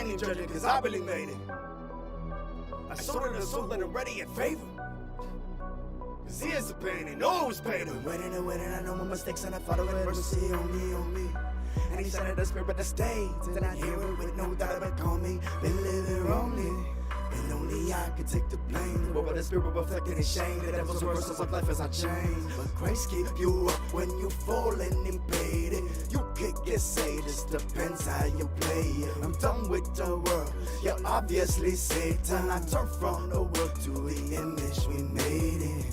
ain't even judging cause I really made it. I sold it a soul that I'm ready in favor. Cause here's the pain, and know it was pain. I'm waiting and waiting, I know my mistakes and I follow it. Mercy on me, on me. And he said the spirit that stays, and I hear it with no doubt but call me. Been living wrongly, and only I can take the blame. What would the spirit reflecting in shame? The devil's reversals of life as I change. But grace keep you up when you falling and paid it. You could get saved, just depends how you play it. I'm done with the world, you're obviously Satan. I turn from the world to the image we made it.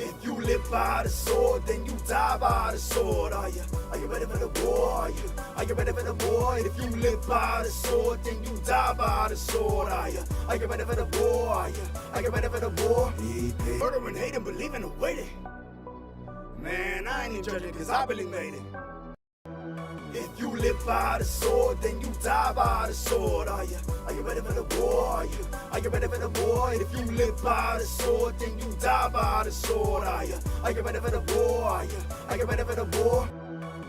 If you live by the sword, then you die by the sword. Are you ready for the war? Are you ready for the war? If you live by the sword, then you die by the sword. Are you ready for the war? Are you ready for the war? Murdering, hating, believing, and waiting. Man, I ain't even judging cause I really made it. If you live by the sword, then you die by the sword. Are you ready for the war? Are you ready for the war? If you live by the sword, then you die by the sword. Are you ready for the war? Are you ready for the war?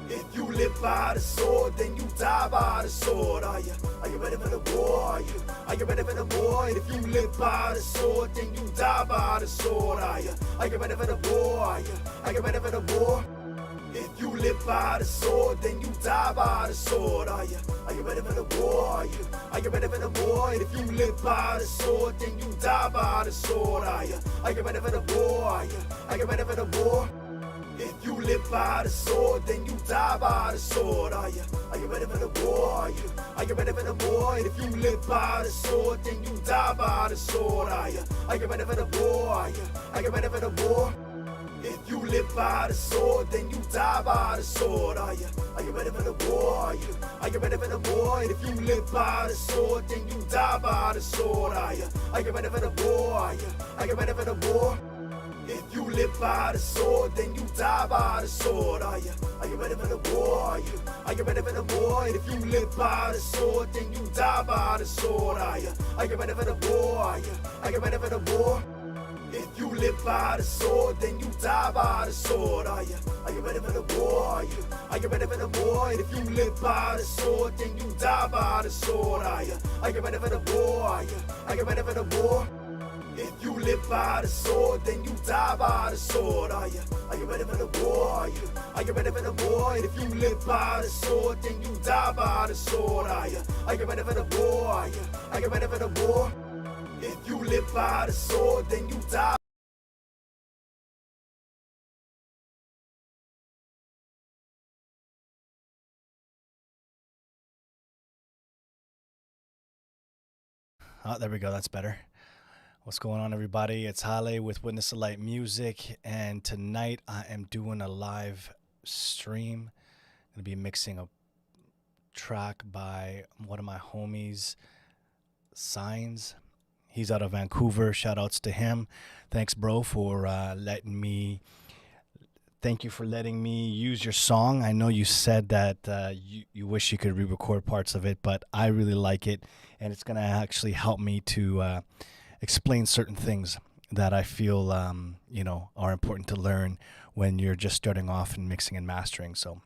If you live by the sword, then you die by the sword. Are you ready for the war? Are you ready for the war? If you live by the sword, then you die by the sword. Are you ready for the war? Are you ready for the war? If you live by the sword, then you die by the sword. Are you ready for the war? Are you ready for the war? If you live by the sword, then you die by the sword. Are you ready for the war? Are you ready for the war? If you live by the sword, then you die by the sword. Are you ready for the war? Are you ready for the war? If you live by the sword, then you die by the sword. Are you ready for the war? Are you ready for the war? If you live by the sword, then you die by the sword. Are you ready for the war? Are you ready for the war? If you live by the sword, then you die by the sword. Are you ready for the war? Are you ready for the war? If you live by the sword, then you die by the sword. Are you ready for the war? Are you ready for the war? If you live by the sword, then you die by the sword. Are you ready for the war? Are you ready for the war? If you live by the sword, then you die by the sword. Are you ready for the war? Are you ready for the war? If you live by the sword, then you die by the sword. Are you ready for the war? Are you ready for the war? If you live by the sword, then you die by the sword. Are you ready for the war? Are you ready for the war? If you live by the sword, then you die by the sword. Are you ready for the war? Are you ready for the war? If you live by the sword, then you die. Oh, there we go. That's better. What's going on, everybody? It's Hallé with Witness the Light Music, and tonight I am doing a live stream. I'm going to be mixing a track by one of my homies, Signs. He's out of Vancouver. Shout outs to him. Thanks, bro, for letting me use your song. I know you said that you wish you could re-record parts of it, but I really like it, and it's going to actually help me to explain certain things that I feel are important to learn when you're just starting off and mixing and mastering. So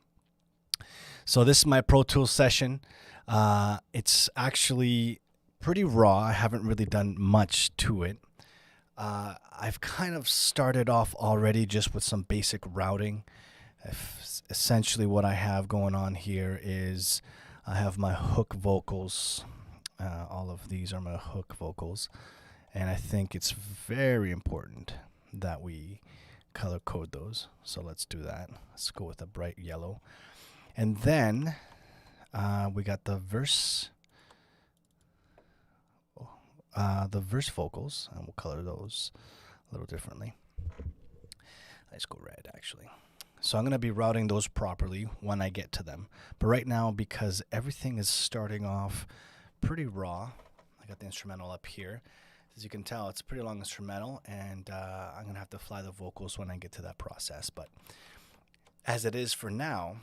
this is my Pro Tools session. It's actually pretty raw. I haven't really done much to it. I've kind of started off already just with some basic routing. Essentially what I have going on here is I have my hook vocals. All of these are my hook vocals. And I think it's very important that we color code those. So let's do that. Let's go with a bright yellow. And then we got the verse vocals, and we'll color those a little differently. Let's go red, actually. So I'm going to be routing those properly when I get to them. But right now, because everything is starting off pretty raw, I got the instrumental up here. As you can tell, it's a pretty long instrumental, and I'm going to have to fly the vocals when I get to that process. But as it is for now,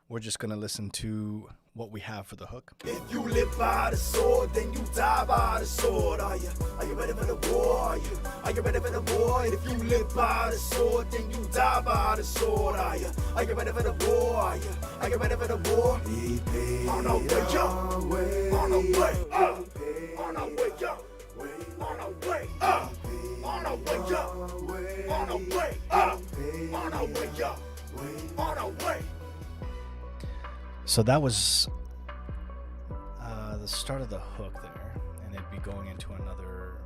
we're just going to listen to what we have for the hook. If you live by the sword, then you die by the sword. Are you ready for the war? Are you ready for the war? If you live by the sword, then you die by the sword. Are you ready for the war? Are you ready for the war? On our way, yo. On our way, on our way, yo. On our way, on our way, yo. On our way, on our way, yo. On our way. So that was the start of the hook there, and it'd be going into another.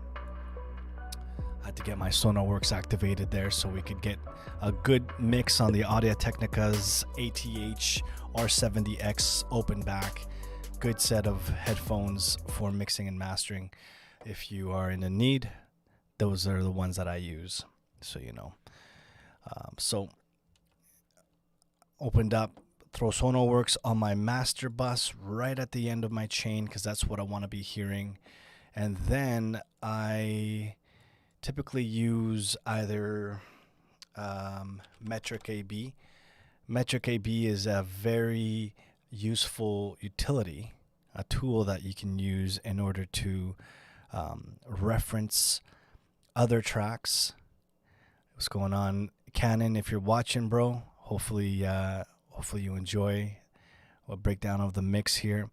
I had to get my SonarWorks activated there so we could get a good mix on the Audio-Technica's ATH R70X open back. Good set of headphones for mixing and mastering. If you are in a need, those are the ones that I use, so you know. So opened up. Throw SonarWorks on my master bus right at the end of my chain because that's what I want to be hearing. And then I typically use either Metric AB. Metric AB is a very useful utility, a tool that you can use in order to reference other tracks. What's going on, Canon? If you're watching, bro, hopefully you enjoy a breakdown of the mix here.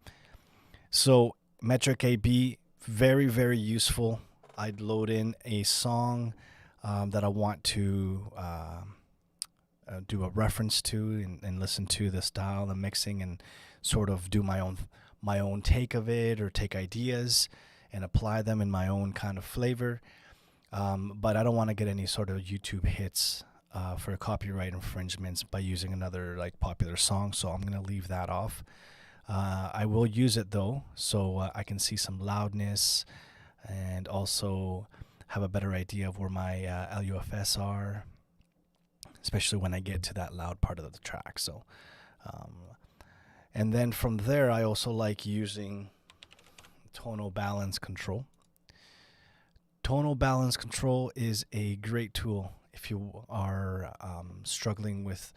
So Metric AB, very, very useful. I'd load in a song that I want to do a reference to and listen to the style, the mixing, and sort of do my own take of it, or take ideas and apply them in my own kind of flavor. But I don't want to get any sort of YouTube hits for copyright infringements by using another like popular song, so I'm gonna leave that off. I will use it though, so I can see some loudness and also have a better idea of where my LUFS are, especially when I get to that loud part of the track. So and then from there, I also like using tonal balance control. Tonal balance control is a great tool if you are struggling with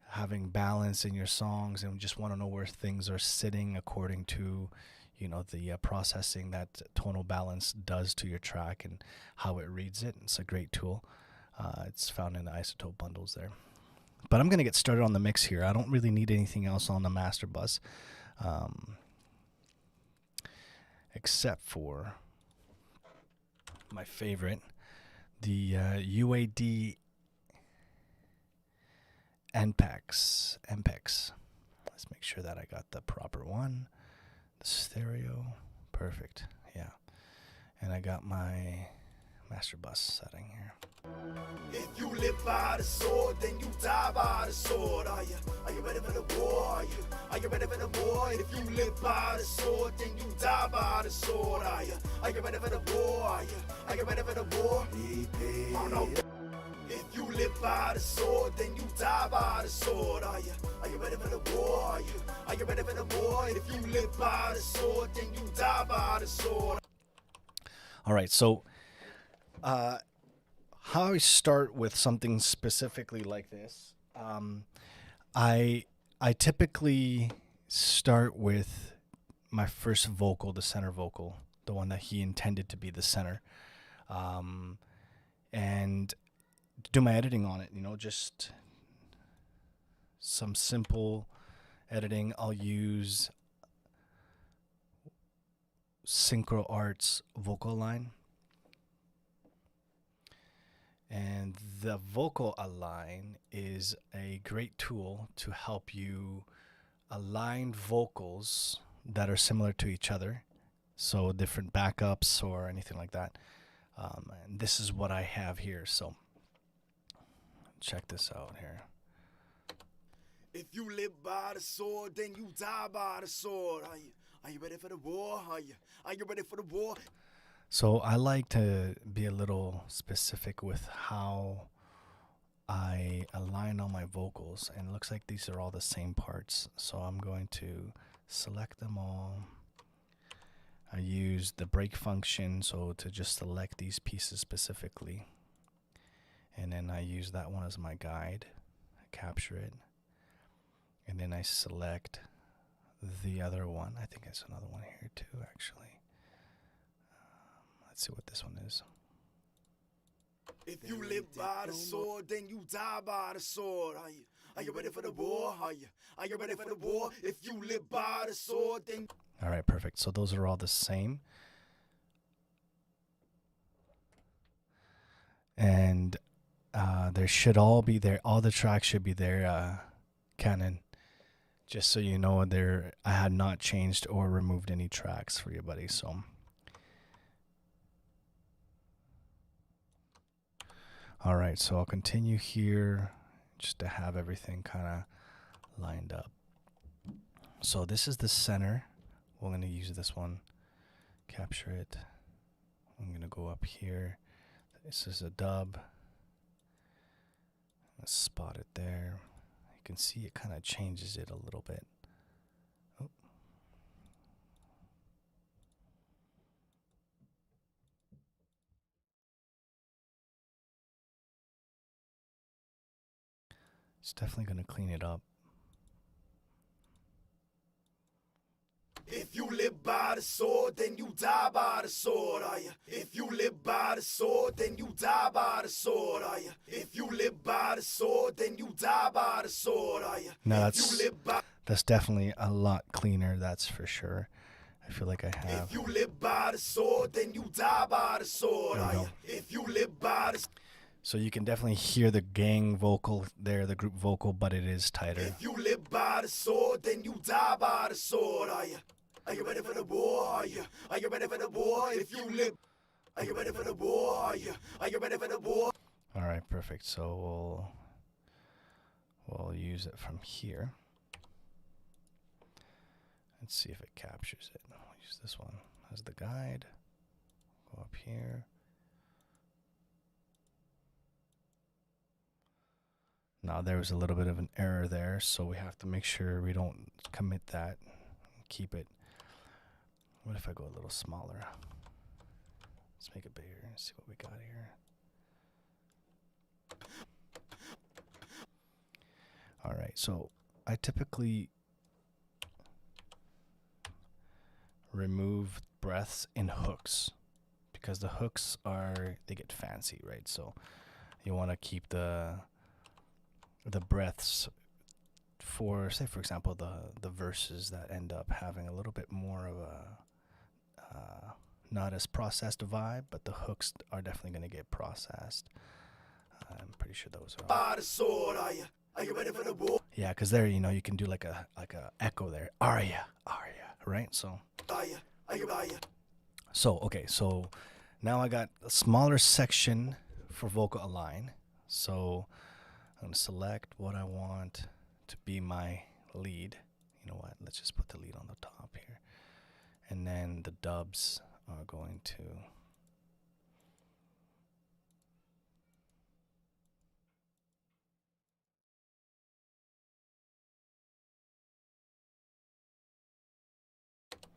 having balance in your songs and just want to know where things are sitting according to, you know, the processing that tonal balance does to your track and how it reads it. It's a great tool. It's found in the isotope bundles there. But I'm going to get started on the mix here. I don't really need anything else on the master bus, except for my favorite, the UAD MPEX. Let's make sure that I got the proper one. The stereo, perfect. Yeah, and I got my master bus setting here. If you live by the sword, then you die by the sword. Are you ready for the war? Are you ready for the war? If you live by the sword, then you die by the sword. Are you ready for the war? Are you ready for the war? Oh no. If you live by the sword, then you die by the sword. Are you ready for the war? Are you ready for the war? If you live by the sword, then you die by the sword. All right, so how I start with something specifically like this, I typically start with my first vocal, the center vocal, the one that he intended to be the center, and do my editing on it, you know, just some simple editing. I'll use Synchro Arts VocALign. And the VocALign is a great tool to help you align vocals that are similar to each other, so different backups or anything like that. And this is what I have here, so check this out here. If you live by the sword, then you die by the sword. Are you ready for the war? Are you ready for the war? So I like to be a little specific with how I align all my vocals, and it looks like these are all the same parts. So I'm going to select them all, I use the break function, so to just select these pieces specifically. And then I use that one as my guide. I capture it. And then I select the other one. I think there's another one here too, actually. Let's see what this one is. If you live by the sword, then you die by the sword. Are you ready for the war? Are you ready for the war? If you live by the sword, then... All right, perfect. So those are all the same. And there should all be there. All the tracks should be there, Canon. Just so you know, I had not changed or removed any tracks for you, buddy. So, all right. So I'll continue here just to have everything kind of lined up. So this is the center. We're going to use this one. Capture it. I'm going to go up here. This is a dub. Let's spot it there. You can see it kind of changes it a little bit. Oh. It's definitely going to clean it up. If you live by the sword, then you die by the sword, are you? If you live by the sword, then you die by the sword, are you? If you live by the sword, then you die by the sword, are you? No, that's definitely a lot cleaner, that's for sure. I feel like I have. If you live by the sword, then you die by the sword, are you? If you live by the... So you can definitely hear the gang vocal there, the group vocal, but it is tighter. If you live by the sword, then you die by the sword, are you? Are you ready for the war? Are you ready for the war? If you live, are you ready for the war? Are you ready for the war? All right, perfect. So we'll use it from here. Let's see if it captures it. I'll use this one as the guide. Go up here. Now there was a little bit of an error there, so we have to make sure we don't commit that. Keep it. What if I go a little smaller? Let's make it bigger and see what we got here. All right, so I typically remove breaths in hooks because the hooks they get fancy, right? So you want to keep the breaths for, say, for example, the verses that end up having a little bit more of a not as processed vibe, but the hooks are definitely going to get processed. I'm pretty sure those are. By the sword, are you ready for the war? Yeah, because there, you can do like a echo there. Aria, right? So. Are you? So okay, so now I got a smaller section for VocALign. So I'm gonna select what I want to be my lead. You know what? Let's just put the lead on the top here. And then the dubs are going to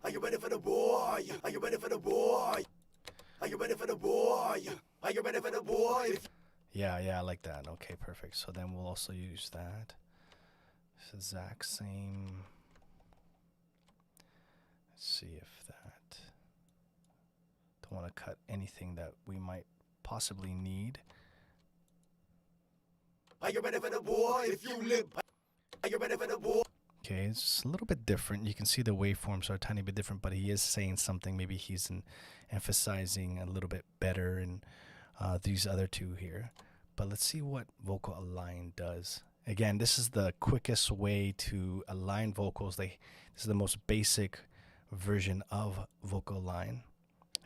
Are you ready for the war? Are you ready for the war? Are you ready for the war? Are you ready for the war? Yeah, I like that. Okay, perfect. So then we'll also use that. It's exact same. Let's see if that. Don't want to cut anything that we might possibly need. Are you ready for the war? If you live, are you ready for the war? Okay, it's a little bit different. You can see the waveforms are a tiny bit different, but he is saying something. Maybe he's emphasizing a little bit better in these other two here. But let's see what VocALign does. Again, this is the quickest way to align vocals. This is the most basic version of VocALign.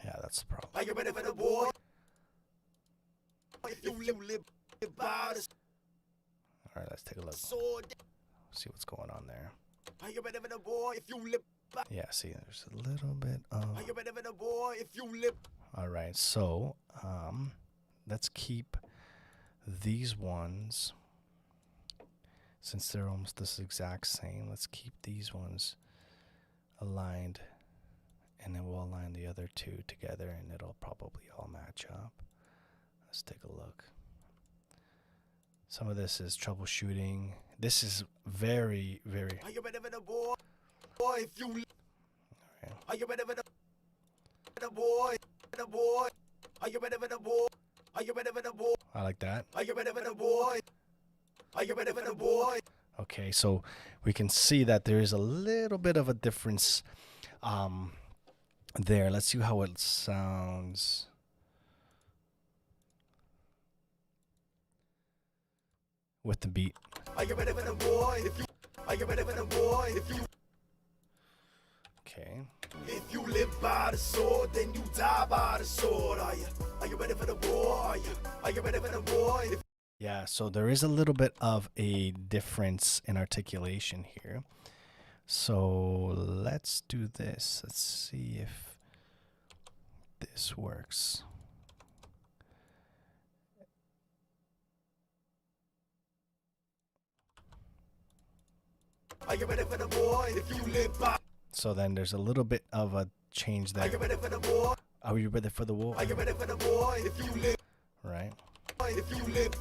Yeah, that's the problem. Are you ready for the war? If you live by the All right, let's take a look. sword. See what's going on there. Are you ready for the war? If you live by... Yeah, see, there's a little bit of... Are you ready for the war? If you live... All right, so let's keep these ones, since they're almost this exact same, let's keep these ones aligned and then we'll align the other two together and it'll probably all match up. Let's take a look. Some of this is troubleshooting. This is very, very... Are you ready for the boy? Boy, if you... Right. Are you ready for the boy? The boy. Are you ready for the boy? Are you ready for the boy? I like that. Are you ready for the boy? Are you ready for the boy? Okay, so we can see that there is a little bit of a difference there. Let's see how it sounds. With the beat. Are you ready for the boy? Are you ready for the boy? Okay. If you live by the sword, then you die by the sword. Are you ready for the boy? Are you ready for the boy? Yeah, so there is a little bit of a difference in articulation here. So let's do this. Let's see if this works. Are you ready for the boy? If you live by... So then there's a little bit of a change there. Are you ready for the boy? Are you ready for the war? Are you ready for the boy? If you live... Right. If you live...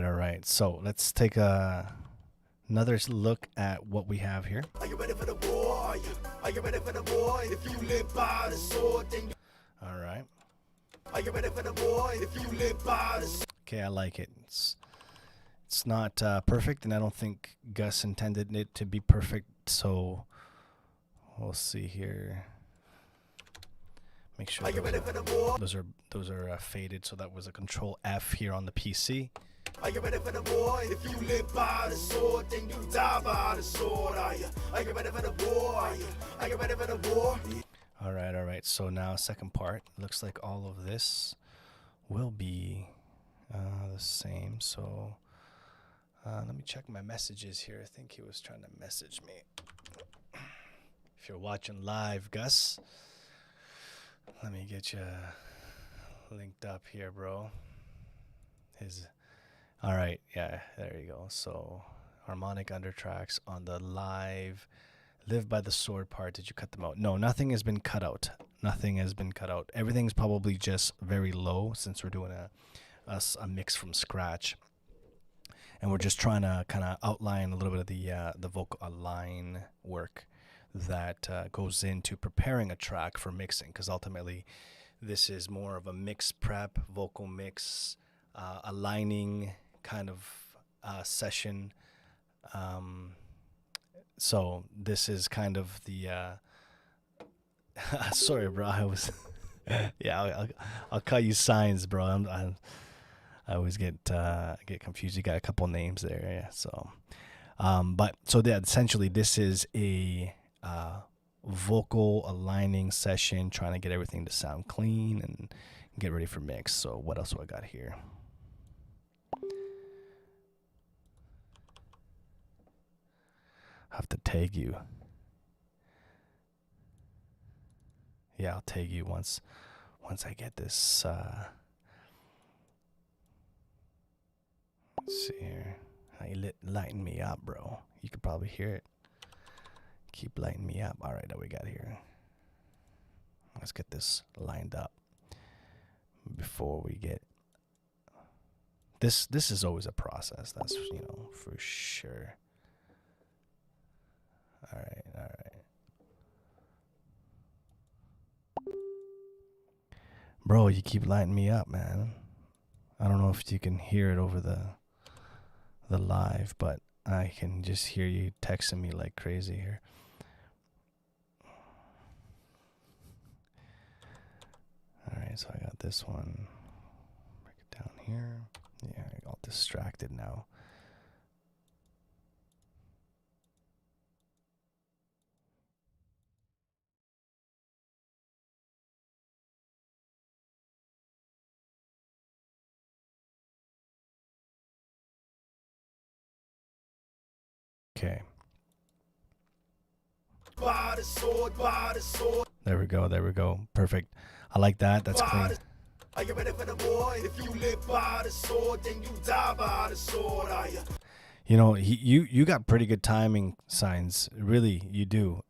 All right. So let's take another look at what we have here. Are you ready for the boy? Are you ready for the boy? If you live by the sword, then you... All right. Are you ready for the boy? If you live by the sword... Okay, I like it. It's not perfect, and I don't think Gus intended it to be perfect. So we'll see here. Make sure those are faded. So that was a Control F here on the PC. Are you ready for the boy? If you live by the sword, then you die by the sword. Are you ready for the boy? Are you ready for the boy? All right. So now second part. Looks like all of this will be the same. So let me check my messages here. I think he was trying to message me. If you're watching live, Gus, let me get you linked up here, bro. All right, yeah, there you go. So harmonic undertracks on the live Live by the Sword part. Did you cut them out? No, nothing has been cut out. Nothing has been cut out. Everything's probably just very low since we're doing a mix from scratch. And we're just trying to kind of outline a little bit of the VocALign work that goes into preparing a track for mixing, because ultimately this is more of a mix prep, vocal mix, aligning kind of session. So this is kind of the sorry, bro. I was yeah. I'll call you Signs, bro. I always get confused. You got a couple names there, yeah. So, but so that essentially this is a vocal aligning session, trying to get everything to sound clean and get ready for mix. So what else do I got here? I have to tag you. Yeah, I'll tag you once I get this. Let's see here. How you lighten me up, bro? You could probably hear it. Keep lighting me up. All right, that we got here. Let's get this lined up before we get. This is always a process. That's, you know, for sure. All right. Bro, you keep lighting me up, man. I don't know if you can hear it over the live, but I can just hear you texting me like crazy here. All right, so I got this one. Break it down here. Yeah, I got distracted now. Okay. By the sword, by the sword. There we go. There we go. Perfect. I like that. That's clean. Are you ready for the war? If you live by the sword, then you die by the sword. Are you? You know, you got pretty good timing signs. Really, you do.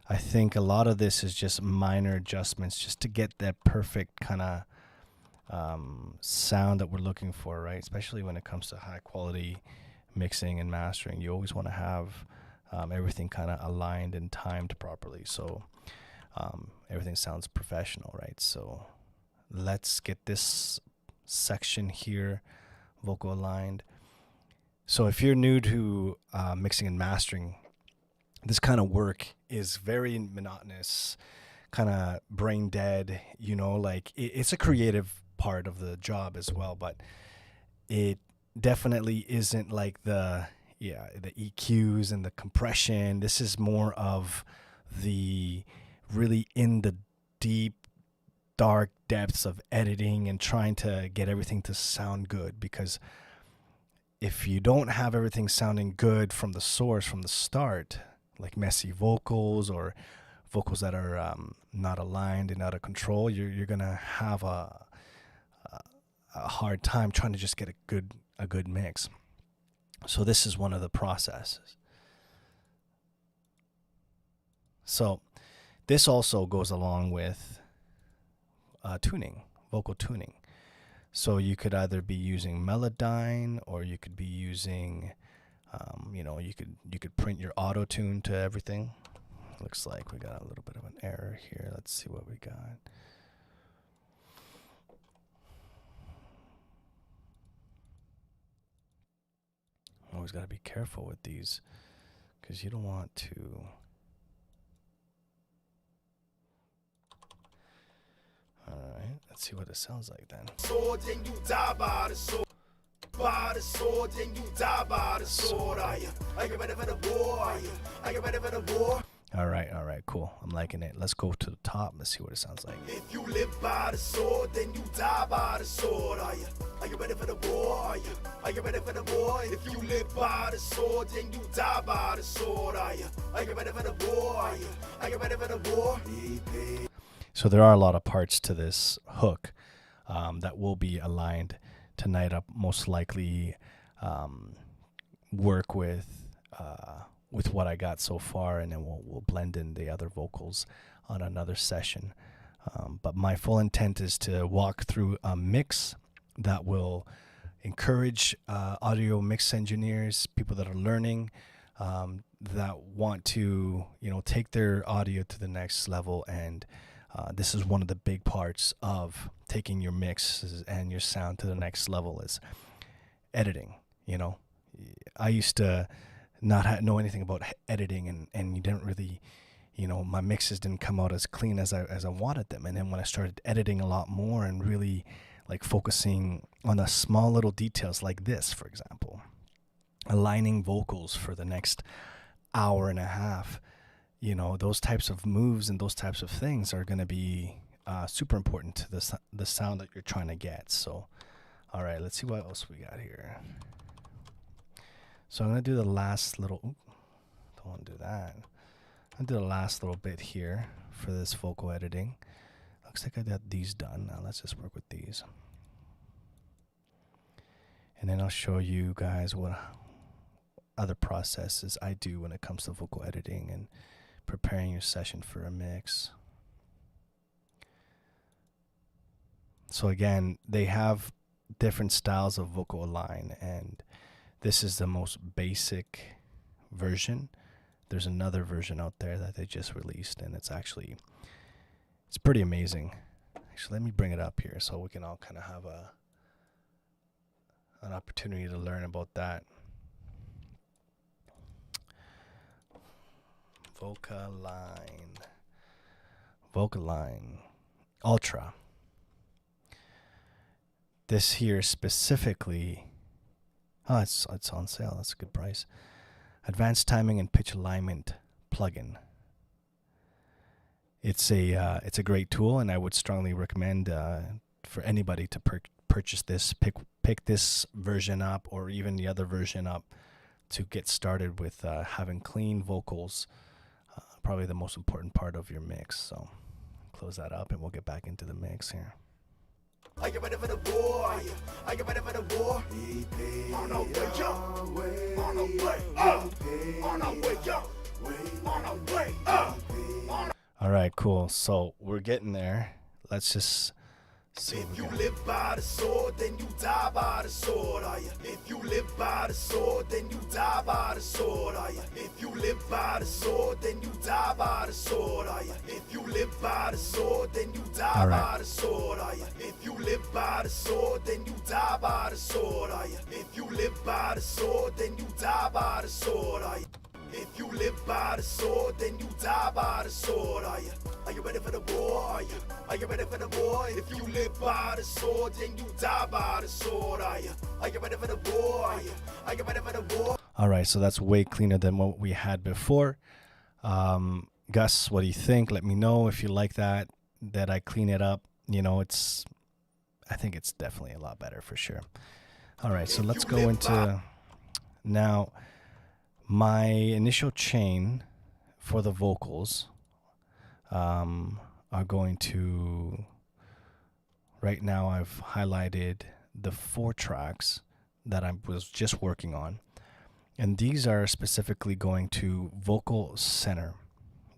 I think a lot of this is just minor adjustments just to get that perfect kind of sound that we're looking for, right? Especially when it comes to high quality mixing and mastering. You always want to have everything kind of aligned and timed properly, so everything sounds professional, right? So let's get this section here vocal aligned. So if you're new to mixing and mastering, this kind of work is very monotonous, kind of brain dead, you know, like it's a creative part of the job as well, but it definitely isn't like the EQs and the compression. This is more of the really in the deep, dark depths of editing and trying to get everything to sound good, because if you don't have everything sounding good from the source, from the start, like messy vocals or vocals that are not aligned and out of control, you're gonna have a hard time trying to just get a good mix. So this is one of the processes. So this also goes along with tuning, vocal tuning. So you could either be using Melodyne, or you could be using you could print your auto tune to everything. Looks like we got a little bit of an error here. Let's see what we got. Always got to be careful with these, because you don't want to. All right, let's see what it sounds like then. Sword, then you die by the sword. By the sword, then you die by the sword. Are you ready for the war? Are you ready for the war? All right, cool. I'm liking it. Let's go to the top. Let's see what it sounds like. If you live by the sword, then you die by the sword. Are you ready for the war? Are you ready for the war? If you live by the sword, then you die by the sword. Are you ready for the war? Are you ready for the war? So there are a lot of parts to this hook that will be aligned tonight. I'll most likely work with what I got so far, and then we'll blend in the other vocals on another session. But my full intent is to walk through a mix that will encourage audio mix engineers, people that are learning, that want to take their audio to the next level. And this is one of the big parts of taking your mixes and your sound to the next level is editing. I used to not know anything about editing, and you didn't really, my mixes didn't come out as clean as I wanted them. And then when I started editing a lot more and really like focusing on the small little details like this, for example, aligning vocals for the next hour and a half, those types of moves and those types of things are going to be super important to the sound that you're trying to get. So, all right, let's see what else we got here. So I'm going to do the last little, don't want to do that. I'm going to do the last little bit here for this vocal editing. Looks like I got these done. Now let's just work with these. And then I'll show you guys what other processes I do when it comes to vocal editing and preparing your session for a mix. So again, they have different styles of vocal align, and this is the most basic version. There's another version out there that they just released, and it's pretty amazing. Actually, let me bring it up here so we can all kind of have an opportunity to learn about that. VocALign Ultra. This here specifically, it's on sale. That's a good price. Advanced timing and pitch alignment plugin. It's a great tool, and I would strongly recommend for anybody to purchase this. Pick this version up, or even the other version up, to get started with having clean vocals. Probably the most important part of your mix. So close that up and we'll get back into the mix here. Are you ready for the war? Are you ready for the war? On our way, yo. On our way, on our way, yo. On our way, All right, cool. So we're getting there. Let's just see. If you live by the sword, then you die by the sword, are you? If you live by the sword, then you die by the sword, are you? If you live by the sword, then you die by the sword, are you? If you live by the sword, then you die by the sword, are you? If you live by the sword, then you die by the sword, are you? If you live by the sword, then you die by the sword, are you? If you live by the sword, then you die by the sword, are you? Are you ready for the war? Are you? Are you ready for the war? If you live by the sword, then you die by the sword, are you? Are you ready for the war? Are you? Are you ready for the war? All right, so that's way cleaner than what we had before. Gus, what do you think? Let me know if you like that I clean it up. You know, I think it's definitely a lot better for sure. All right, so let's go into now. My initial chain for the vocals are going to, right now I've highlighted the 4 tracks that I was just working on. And these are specifically going to vocal center.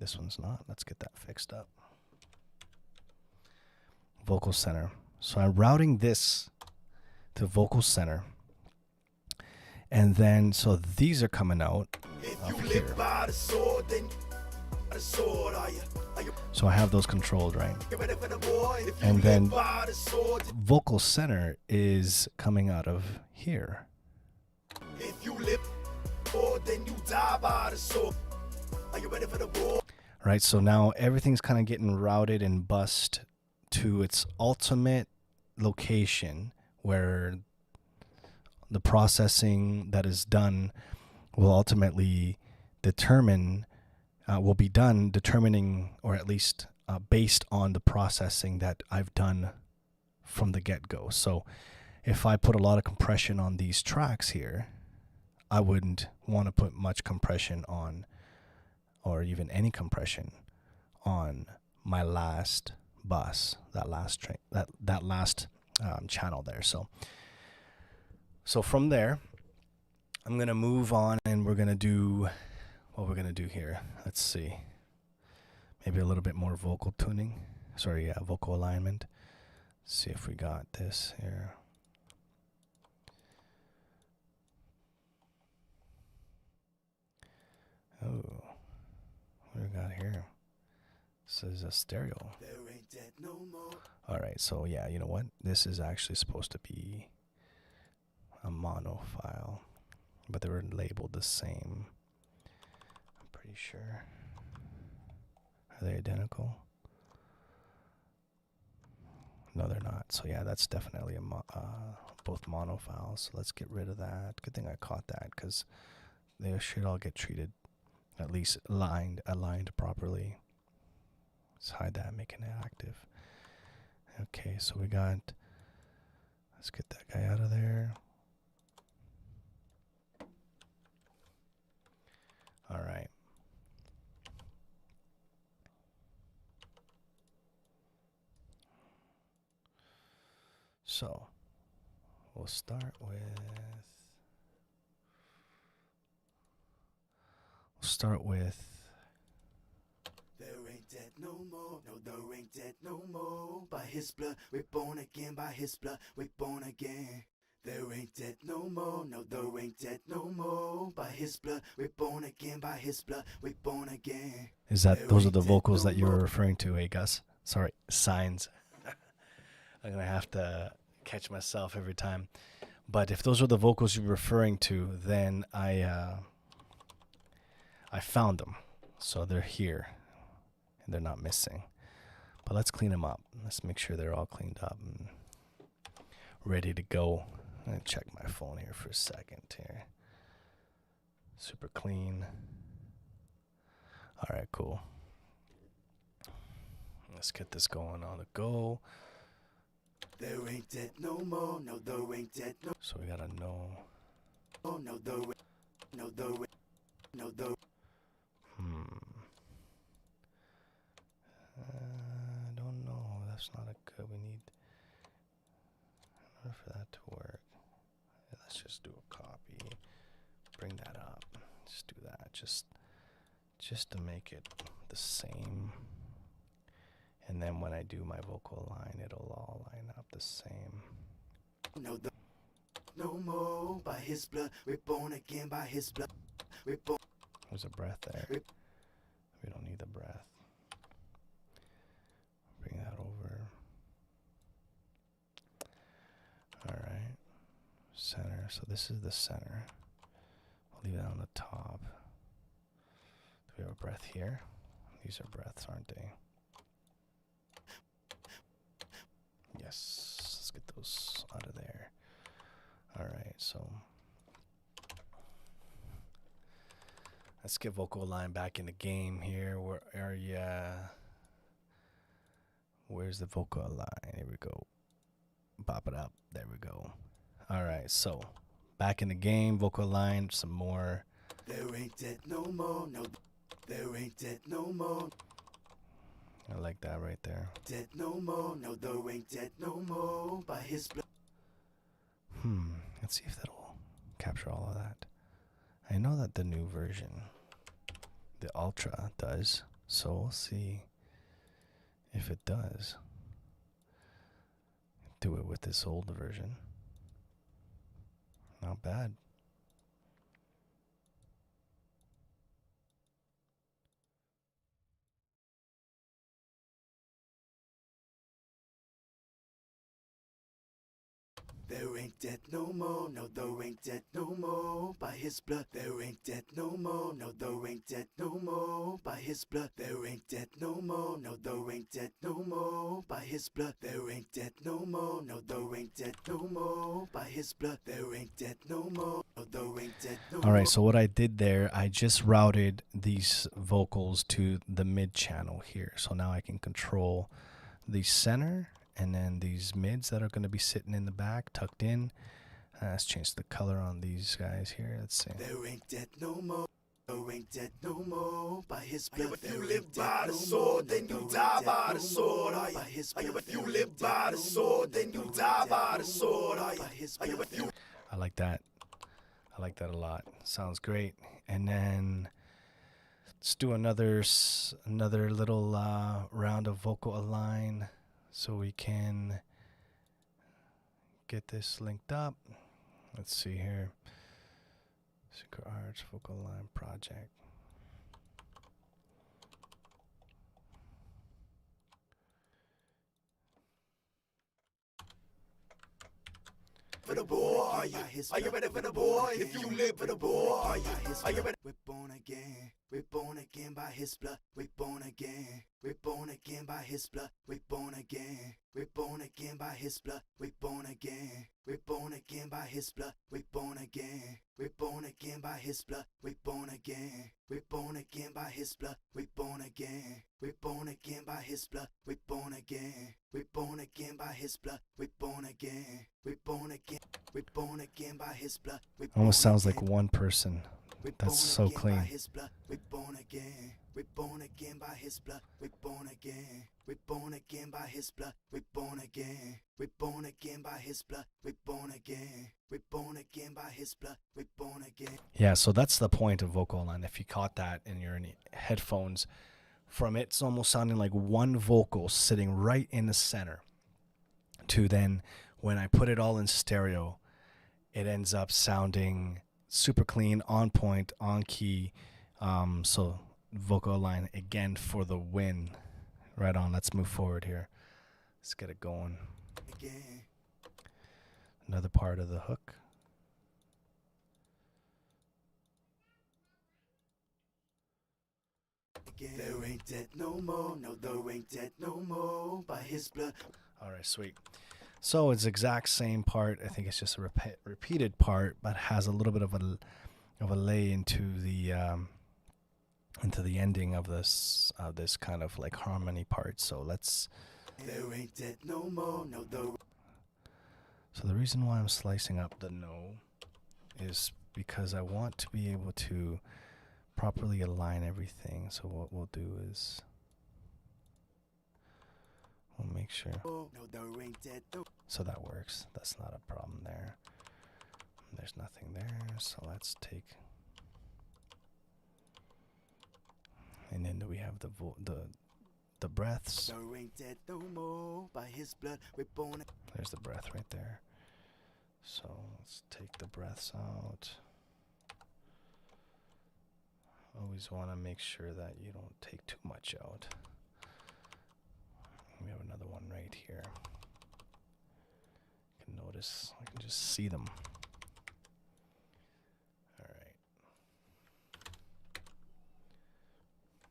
This one's not. Let's get that fixed up. Vocal center. So I'm routing this to vocal center. And then, so these are coming out up here. So I have those controlled, right? And then vocal center is coming out of here. Right, so now everything's kind of getting routed and bussed to its ultimate location where the processing that is done will ultimately determining, or at least based on the processing that I've done from the get-go. So if I put a lot of compression on these tracks here, I wouldn't want to put much compression on, or even any compression on my last bus, that last channel there. So from there, I'm going to move on and we're going to do what we're going to do here. Let's see. Maybe a little bit more vocal tuning. Sorry, vocal alignment. Let's see if we got this here. Oh, what do we got here? This is a stereo. All right, so yeah, you know what? This is actually supposed to be a mono file, but they were labeled the same. I'm pretty sure. Are they identical? No, they're not. So yeah, that's definitely both mono files. So let's get rid of that. Good thing I caught that, because they should all get treated, at least aligned properly. Let's hide that, make it active. Okay, so we got, let's get that guy out of there. All right. So we'll start with There ain't dead no more, no, there ain't dead no more. By his blood, we're born again, by his blood, we're born again. There ain't dead no more, no, there ain't dead no more. By his blood, we're born again, by his blood, we're born again. Is that, those are the vocals that you were referring to, eh, Gus? Sorry, signs. I'm gonna have to catch myself every time. But if those are the vocals you're referring to, then I found them. So they're here and they're not missing. But let's clean them up. Let's make sure they're all cleaned up and ready to go. I'm gonna check my phone here for a second here. Super clean. All right, cool. Let's get this going on the go. There ain't dead no more, no, there ain't dead no. So we gotta know. Oh, no, there ain't, no, there ain't, no, there. I It's not a good. We need in order for that to work. Let's just do a copy. Bring that up. Just do that. Just to make it the same. And then when I do my VocALign, it'll all line up the same. No more by his blood. We're born again by his blood. We're born. There's a breath there. We don't need the breath. Bring that over. Alright. Center. So this is the center. I'll leave that on the top. Do we have a breath here? These are breaths, aren't they? Yes. Let's get those out of there. Alright, so let's get VocALign back in the game here. Where are ya? Where's the VocALign? Here we go. Pop it up. There we go. Alright, so back in the game, VocALign, some more. There ain't that no more. No, there ain't that no more. I like that right there. That no more. No, there ain't that no more by his blood. Let's see if that'll capture all of that. I know that the new version, the Ultra, does. So we'll see if it does. Do it with this old version. Not bad. There ain't that no more, no, there ain't that no more by his blood. There ain't that no more, no, there ain't that no more by his blood. There ain't that no more, no, there ain't that no more by his blood. There ain't that no more, no, there ain't that no more by his blood. There ain't that no more, no, there ain't that no more. All right, so what I did there, I just routed these vocals to the mid channel here. So now I can control the center and then these mids that are going to be sitting in the back, tucked in. Let's change the color on these guys here. Let's see. There ain't that no more. There ain't that no more by his blood. If you live by the sword, then you die by the sword. If you live by the sword, then you die by the sword. I like that. I like that a lot. Sounds great. And then let's do another little round of VocALign, so we can get this linked up. Let's see here. Secret Arts VocALign Project. For the boy, are you ready for the boy? If you live for the boy, are you ready? We're born again. We're born again by his blood. We're born again. We're born again by his blood. We're born again. We're born again by his blood. We're born again. We're born again by his blood. We're born again. We're born again by his blood. We're born again. We're born again by his blood. We're born again. We're born again by his blood. We're born again. We're born again by his blood. We're born again. We're born again. We're born again by his blood. Almost sounds like one person. That's so clean. We're born again. We're born again by his blood. We're born again. We're born again by his blood. We're born again. We're born again by his blood. We're born again. We're born again by his blood. We're born again. Yeah, so that's the point of VocALign. If you caught that in your headphones, from it's almost sounding like one vocal sitting right in the center, to then when I put it all in stereo, it ends up sounding super clean, on point, on key. So VocALign again for the win. Right on. Let's move forward here. Let's get it going. Again. Another part of the hook. Again. There ain't that no more. No, there ain't that no more by his blood. All right, sweet. So it's the exact same part. I think it's just a repeated part, but has a little bit of a lay into the ending of this kind of like harmony part. So let's. There ain't that no more. No, there. So the reason why I'm slicing up the no is because I want to be able to properly align everything. So what we'll do is We'll make sure. No, there ain't that though. So that works. That's not a problem there. There's nothing there. So let's take. And then we have the breaths. There ain't that no more. By his blood we're born. There's the breath right there. So let's take the breaths out. Always want to make sure that you don't take too much out. We have another one right here. You can notice, I can just see them. Alright.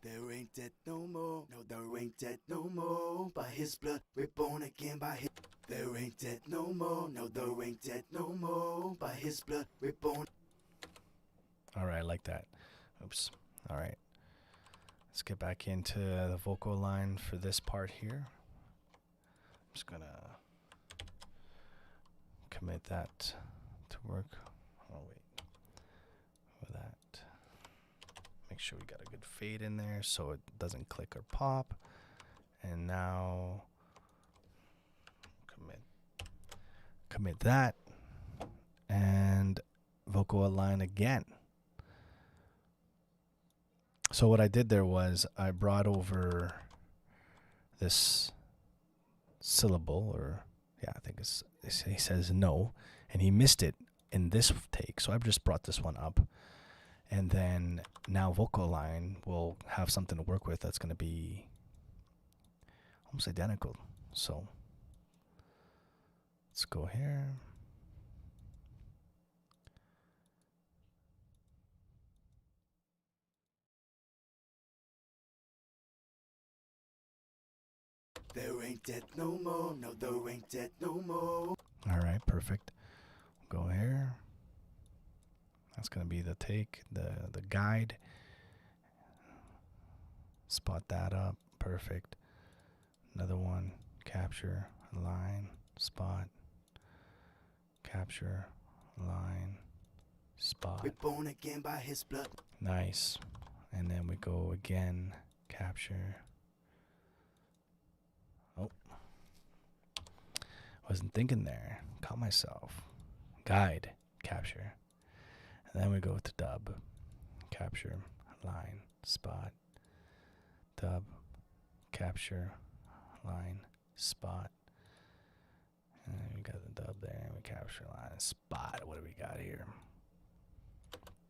There ain't that no more. No, there ain't that no more. By his blood we're born again. By his. There ain't that no more. No, there ain't that no more. By his blood we're born. Alright, I like that. Oops. Alright. Let's get back into the VocALign for this part here. I'm just gonna commit that to work. Oh wait. For that. Make sure we got a good fade in there so it doesn't click or pop. And now commit that and VocALign again. So what I did there was I brought over this syllable, or yeah, I think he says no, and he missed it in this take. So I've just brought this one up, and then now VocALign will have something to work with that's going to be almost identical. So let's go here. There ain't that no more. No, there ain't that no more. All right, perfect. Go here. That's going to be the take, the guide. Spot that up. Perfect. Another one. Capture, line, spot. Capture, line, spot. We're born again by his blood. Nice. And then we go again. Capture. Oh. Wasn't thinking there. Caught myself. Guide. Capture. And then we go to dub. Capture. Line. Spot. Dub. Capture. Line. Spot. And then we got the dub there. And we capture line. Spot. What do we got here?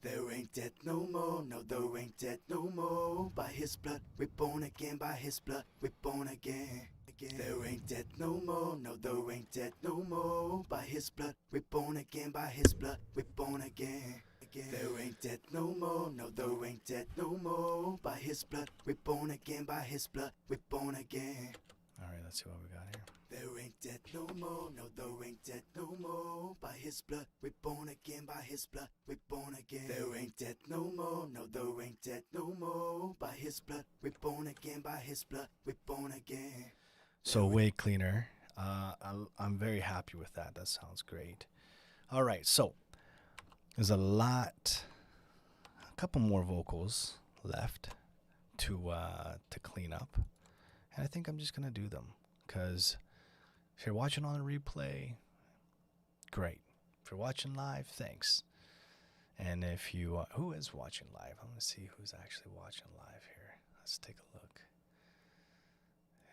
There ain't that no more. No, there ain't that no more. By his blood, we're born again. By his blood, we're born again. There ain't that no more. No, there ain't that no more. By his blood, we're born again. By his blood, we're born again. There ain't that no more. No, there ain't that no more. By his blood, we're born again. By his blood, we're born again. All right, let's see what we got here. There ain't that no more. No, there ain't that no more. By his blood, we're born again. By his blood, we're born again. There ain't that no more. No, there ain't that no more. By his blood, we're born again. By his blood, we're born again. So way cleaner. I'm very happy with that. That sounds great. All right, so there's a couple more vocals left to clean up, and I think I'm just gonna do them because if you're watching on a replay, great. If you're watching live, thanks. And if you who is watching live, I want to see who's actually watching live here. Let's take a look.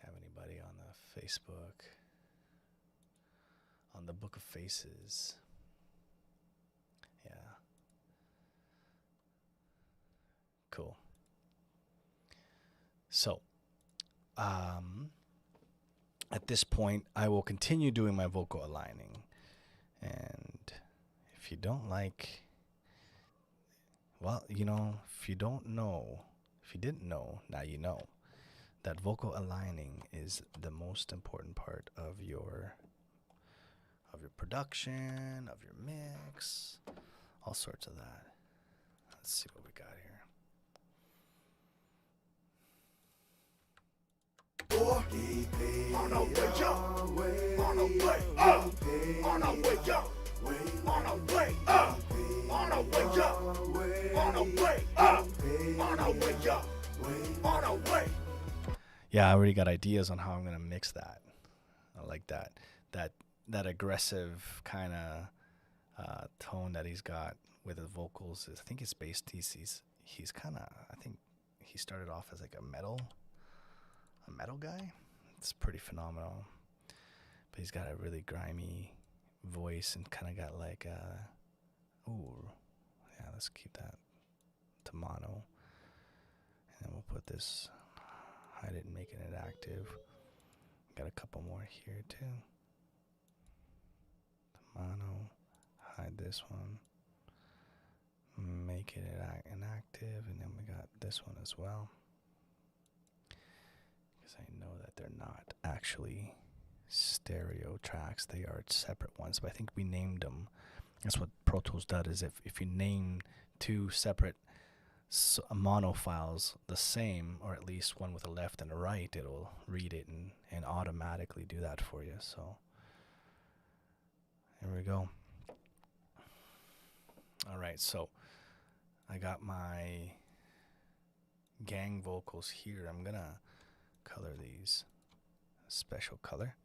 Have anybody on the Facebook, on the Book of Faces? Yeah. Cool. So, at this point, I will continue doing my vocal aligning. And if you don't like, well, you know, if you didn't know, now you know. That vocal aligning is the most important part of your production, of your mix, all sorts of that. Let's see what we got here. On our way up, on our way up, on our way up, on our way up, on our way up, on our way up, on our way up, on our way. yeah, I already got ideas on how I'm gonna mix that. I like that. That aggressive kind of tone that he's got with his vocals. I think it's based. He's kind of. I think he started off as like a metal guy. It's pretty phenomenal. But he's got a really grimy voice and kind of got like ooh, yeah. Let's keep that to mono, and then we'll put this. Hide it and making it active. Got a couple more here too. The mono, hide this one, make it inactive, and then we got this one as well. Because I know that they're not actually stereo tracks; they are separate ones. But I think we named them. That's what Pro Tools does. Is if you name two separate mono files the same, or at least one with a left and a right, it'll read it and automatically do that for you. So there we go. All right, so I got my gang vocals here. I'm gonna color these a special color,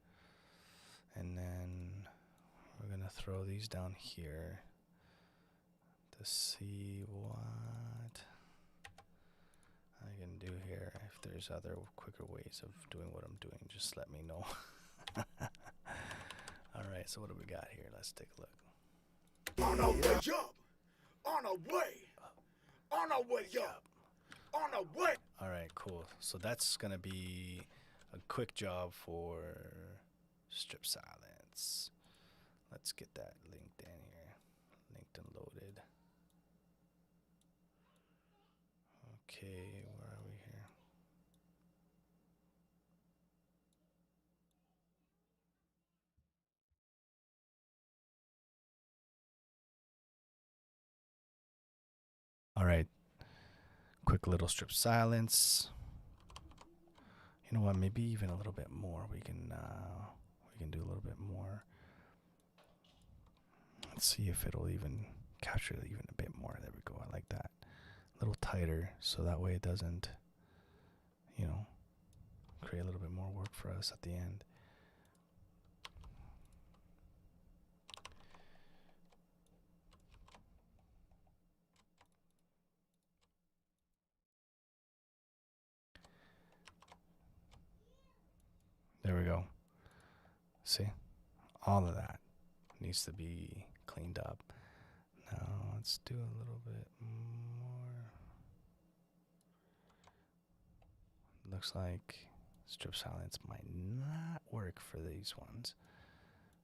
and then we're gonna throw these down here to see what I can do here. If there's other quicker ways of doing what I'm doing, just let me know. Alright, so what do we got here? Let's take a look. On our way up, on our way, on our way up, on our way. Alright, cool. So that's gonna be a quick job for strip silence. Let's get that linked in here. Linked and loaded. Okay, where are we here? All right, quick little strip silence. You know what? Maybe even a little bit more. We can do a little bit more. Let's see if it'll even capture it even a bit more. There we go. I like that. A little tighter, so that way it doesn't, you know, create a little bit more work for us at the end. There we go. See? All of that needs to be cleaned up. Now let's do a little bit more. Looks like strip silence might not work for these ones.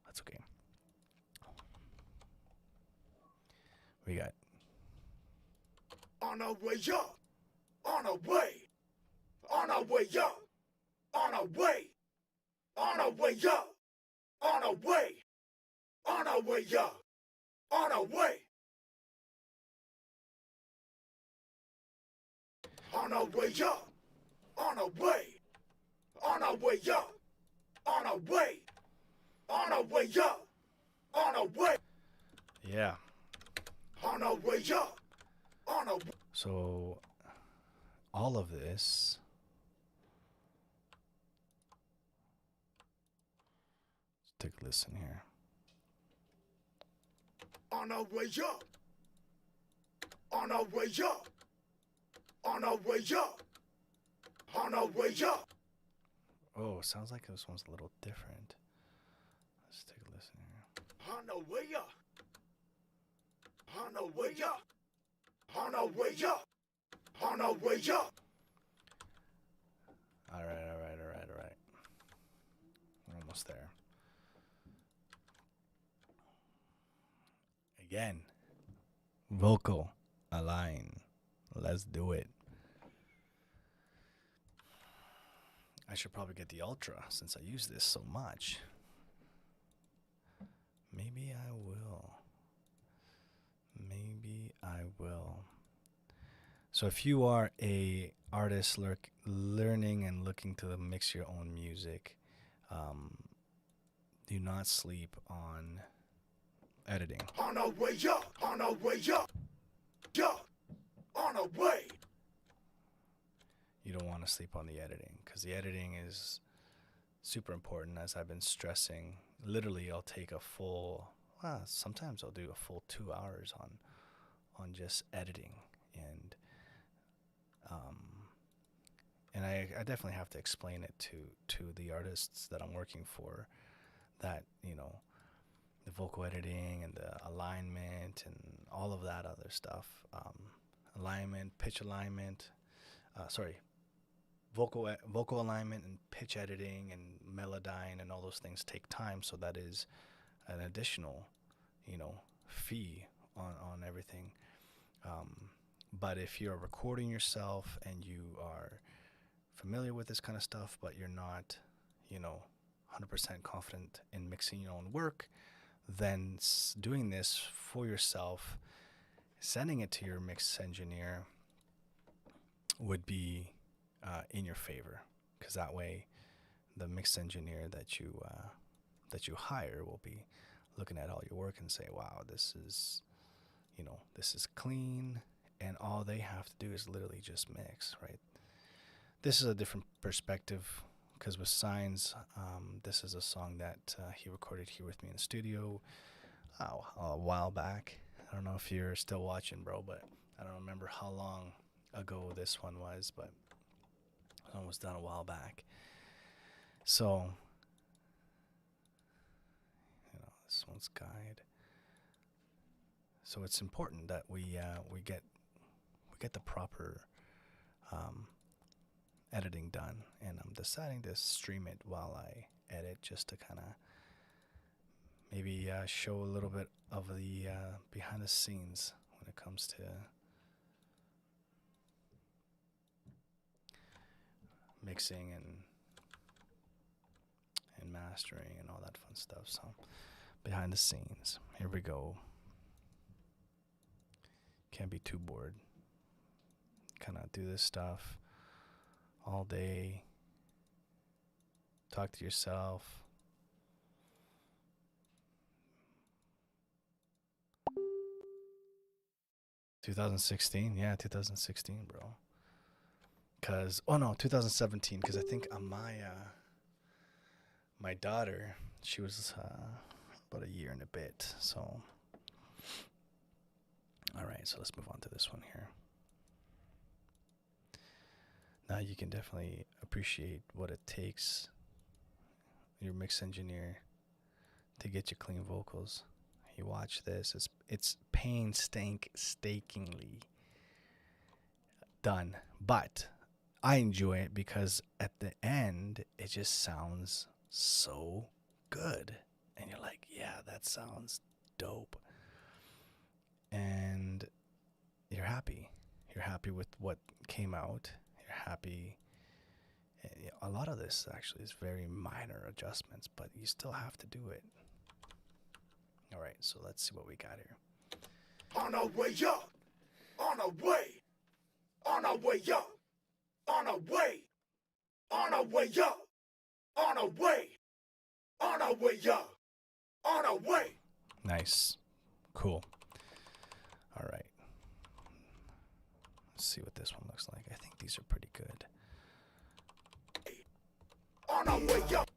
That's okay. We got on our way up, on our way, on our way up, on our way, on our way up, on our way, on our way up, on our way. On our way up, on our way, on our way up, on our way, on our way up, on our way. Yeah. On our way up, on our. So all of this. Let's take a listen here. On our way up, on our way up, on our way up, on our way up. Oh, sounds like this one's a little different. Let's take a listen here. On our way up, on our way up, on our way up, on our way up. All right. We're almost there. Again, VocALign. Let's do it. I should probably get the Ultra since I use this so much. Maybe I will. So if you are a artist learning and looking to mix your own music, do not sleep on editing. On our way up, on our way up, on our way. you don't want to sleep on the editing, because the editing is super important, as I've been stressing. Literally, I'll take a full, sometimes I'll do a full 2 hours on just editing, and I definitely have to explain it to the artists that I'm working for, that, you know, the vocal editing and the alignment and all of that other stuff, alignment, pitch alignment, vocal alignment and pitch editing and melodyne and all those things take time. So that is an additional, you know, fee on everything. But if you're recording yourself and you are familiar with this kind of stuff, but you're not, you know, 100% confident in mixing your own work, then doing this for yourself, sending it to your mix engineer would be in your favor, because that way the mix engineer that you hire will be looking at all your work and say, wow, this is clean, and all they have to do is literally just mix, right? This is a different perspective, because with Signs, this is a song that he recorded here with me in the studio a while back. I don't know if you're still watching, bro, but I don't remember how long ago this one was, but it was done a while back. So, you know, this one's guide. So it's important that we get the proper editing done, and I'm deciding to stream it while I edit, just to kind of maybe show a little bit of the behind the scenes when it comes to mixing and mastering and all that fun stuff. So behind the scenes, here we go. Can't be too bored. Kind of do this stuff all day. Talk to yourself. ...2016, yeah, 2016, bro. 2017, because I think my daughter, she was about a year and a bit. So, all right, so let's move on to this one here. Now you can definitely appreciate what it takes, your mix engineer, to get you clean vocals. You watch this, it's painstakingly done, but I enjoy it because at the end it just sounds so good, and you're like, yeah, that sounds dope, and you're happy with what came out. You're happy. A lot of this actually is very minor adjustments, but you still have to do it. All right, so let's see what we got here. On our way up, on our way, on our way up, on our way, on our way up, on our way, on our way up, on our way. Nice. Cool. All right. Let's see what this one looks like. I think these are pretty good. On our way up.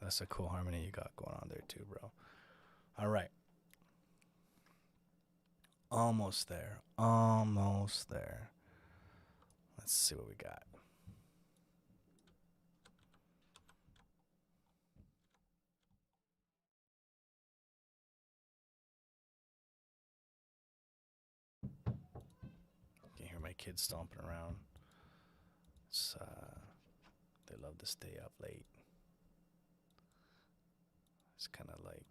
That's a cool harmony you got going on there too, bro. All right. Almost there. Almost there. Let's see what we got. You can hear my kids stomping around. It's, they love to stay up late. It's kind of like,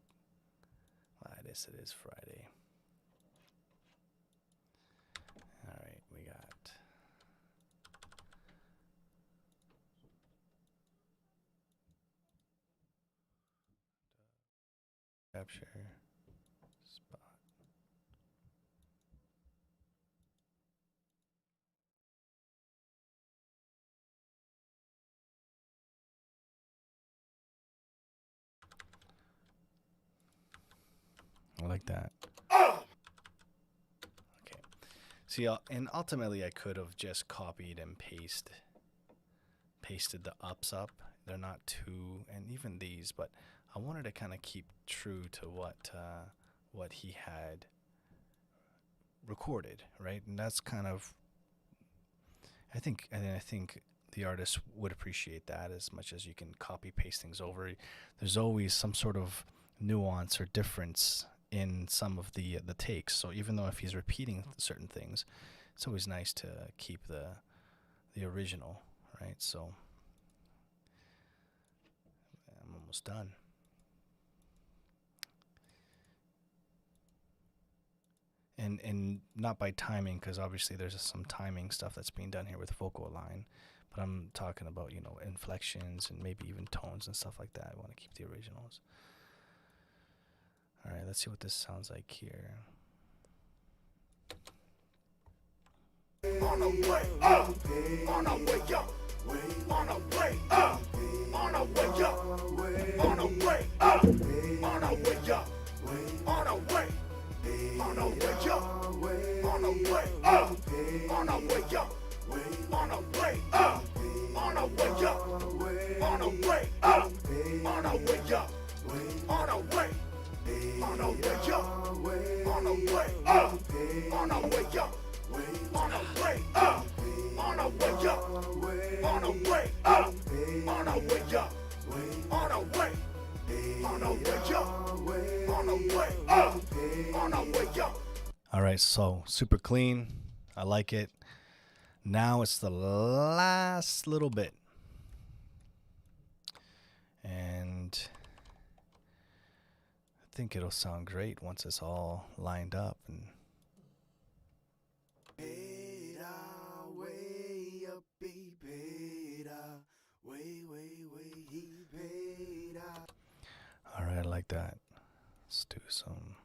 well, it is Friday. All right, we got capture spot. I like that. Okay. See, and ultimately I could have just copied and pasted the ups up. They're not too, and even these, but I wanted to kind of keep true to what he had recorded, right? And that's kind of, I think the artist would appreciate that as much as you can copy paste things over. There's always some sort of nuance or difference in some of the takes. So even though if he's repeating certain things, it's always nice to keep the original, right? So I'm almost done. And not by timing, because obviously there's some timing stuff that's being done here with VocALign, but I'm talking about, you know, inflections and maybe even tones and stuff like that. I want to keep the originals. All right, let's see what this sounds like here. On a way up, on a way up, on a way up, on a way up, on a way up, on a way up, on a way, on a way up, on a way up, on a way up, on a way up, on a way up, on a way up, on a way up, on a way, on a way up, on a way up, on a way up. On a way up, on a way up, on a way up, on a way up, on a way, on a way up, on a way up, on a way up. All right, so super clean. I like it. Now it's the last little bit. And I think it'll sound great once it's all lined up. And all right, I like that. Let's do some.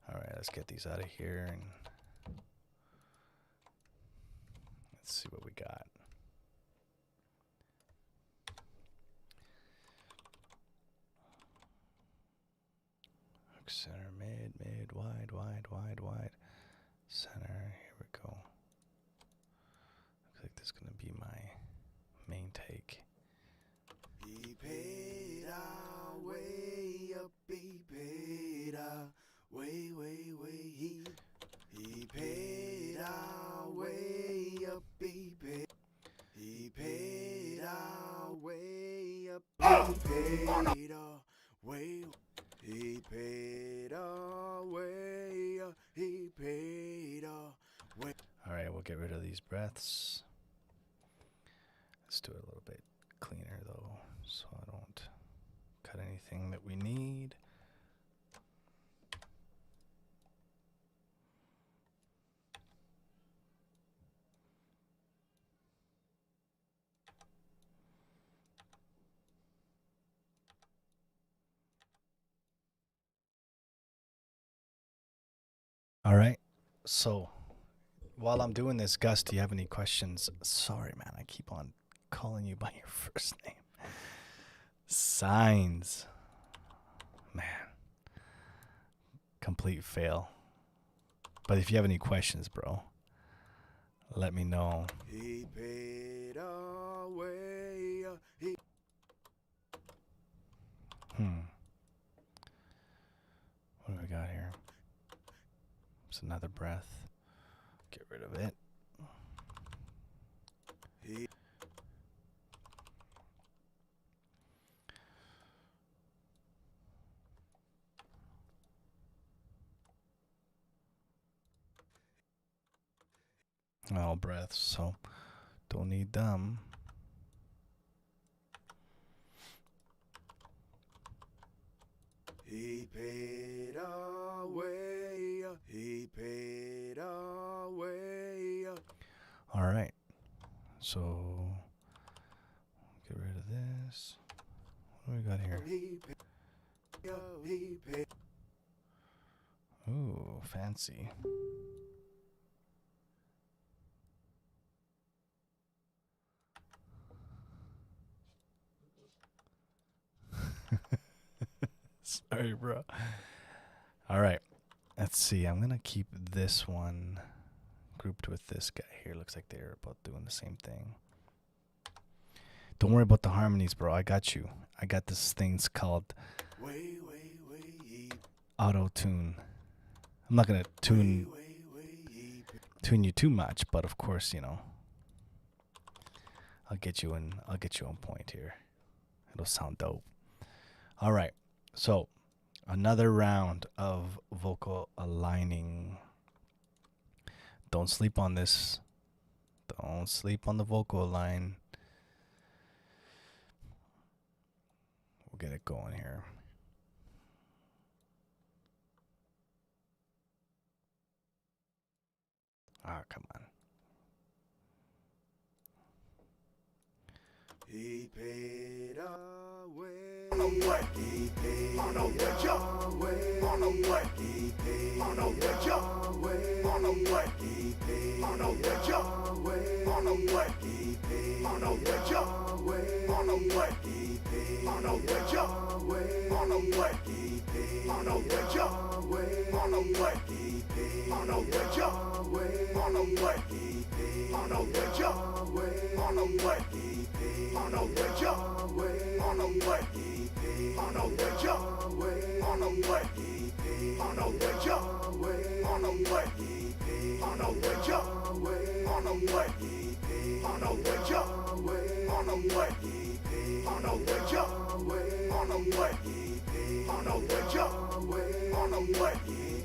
All right, let's get these out of here and let's see what we got. Center, mid, wide, wide. Center, here we go. Looks like this is going to be my main take. He paid our way up, he paid our way, he paid our way up, he paid our way up, he paid our way. He paid our way, he paid our way. All right, we'll get rid of these breaths. Let's do it a little bit cleaner though, so I don't cut anything that we need. All right, so while I'm doing this, Gus, do you have any questions? Sorry, man, I keep on calling you by your first name. Signs. Man, complete fail. But if you have any questions, bro, let me know. He paid our way, What do we got here? It's another breath. Get rid of it. All breaths, so don't need them. He paid our way, he paid our way. All right, so get rid of this. What do we got here? He paid. Ooh, fancy. Sorry, bro. All right. Let's see. I'm going to keep this one grouped with this guy here. Looks like they're both doing the same thing. Don't worry about the harmonies, bro. I got you. I got this thing's called auto tune. I'm not gonna tune you too much, but of course, you know, I'll get you on point here. It'll sound dope. All right, so another round of vocal aligning. Don't sleep on this. Don't sleep on the vocal line. We'll get it going here. Ah, come on. He paid away. On a way. He paid on a way. On a way. He paid on a way. On a way. He paid on a way. On a way. He paid on a way. On a way. He paid on a way. On a way. He paid on a way. On a way. He paid on a way. On a way. He paid on a way. On a way. He paid on a way. On a way. He paid on a way. On a way. He paid on a way. On a way. He paid on a way. On a way. He paid on a way. On a way. He paid on a way. On a way. He paid on a way. On a way. He paid on a way. On a way. He paid on a way. On a way. He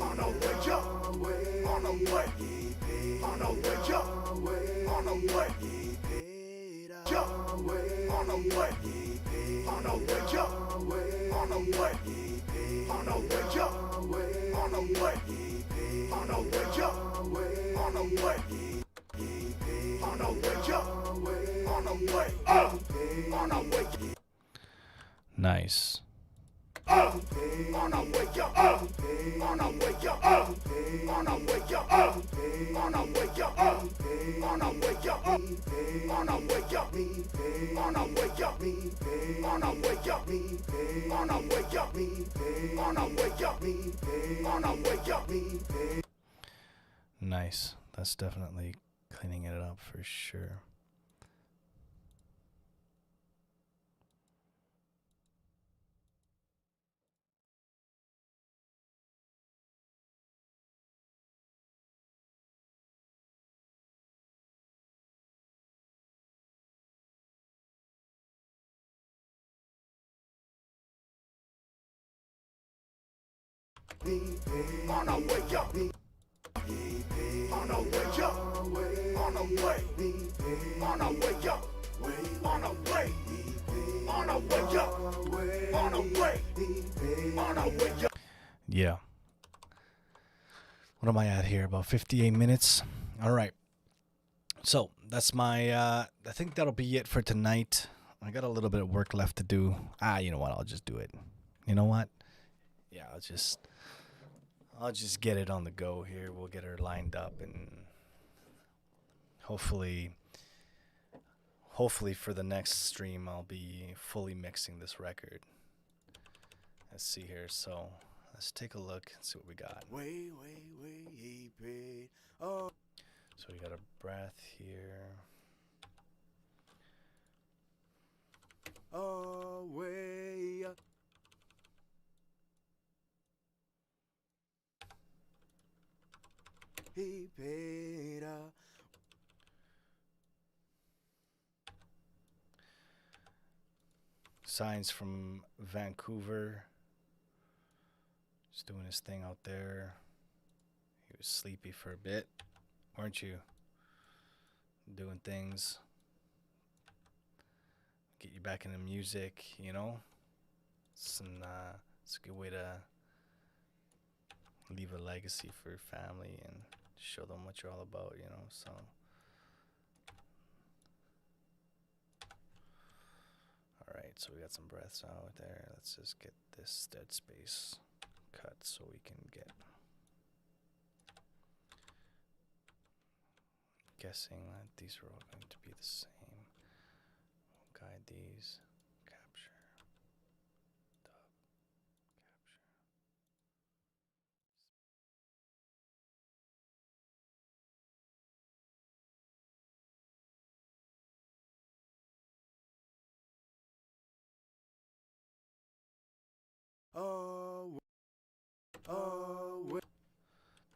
paid on a way. He paid on a way. On a way. He paid on a way. On a way. He paid on a way. On a way. He paid on a way. On a way. On a way. Nice. On a way. On a way. On a way. On a way. On a way. On a way. On a way. On a way. On a way. On a way. Nice. That's definitely cleaning it up for sure. On a way. On a way. On a way. On a way. On a way. On a way. On a way. On a way. Yeah. What am I at here? About 58 minutes. All right. So that's my, I think that'll be it for tonight. I got a little bit of work left to do. You know what? I'll just do it. You know what? Yeah, I'll just get it on the go here. We'll get her lined up, and hopefully for the next stream I'll be fully mixing this record. Let's see here. So let's take a look and see what we got. So we got a breath here. Away. He paid Signs from Vancouver. Just doing his thing out there. He was sleepy for a bit, weren't you? Doing things. Get you back into music, you know? It's a good way to leave a legacy for your family and show them what you're all about, you know? So all right, so we got some breaths out there. Let's just get this dead space cut so we can get, guessing that these are all going to be the same. We'll guide these, capture, dub,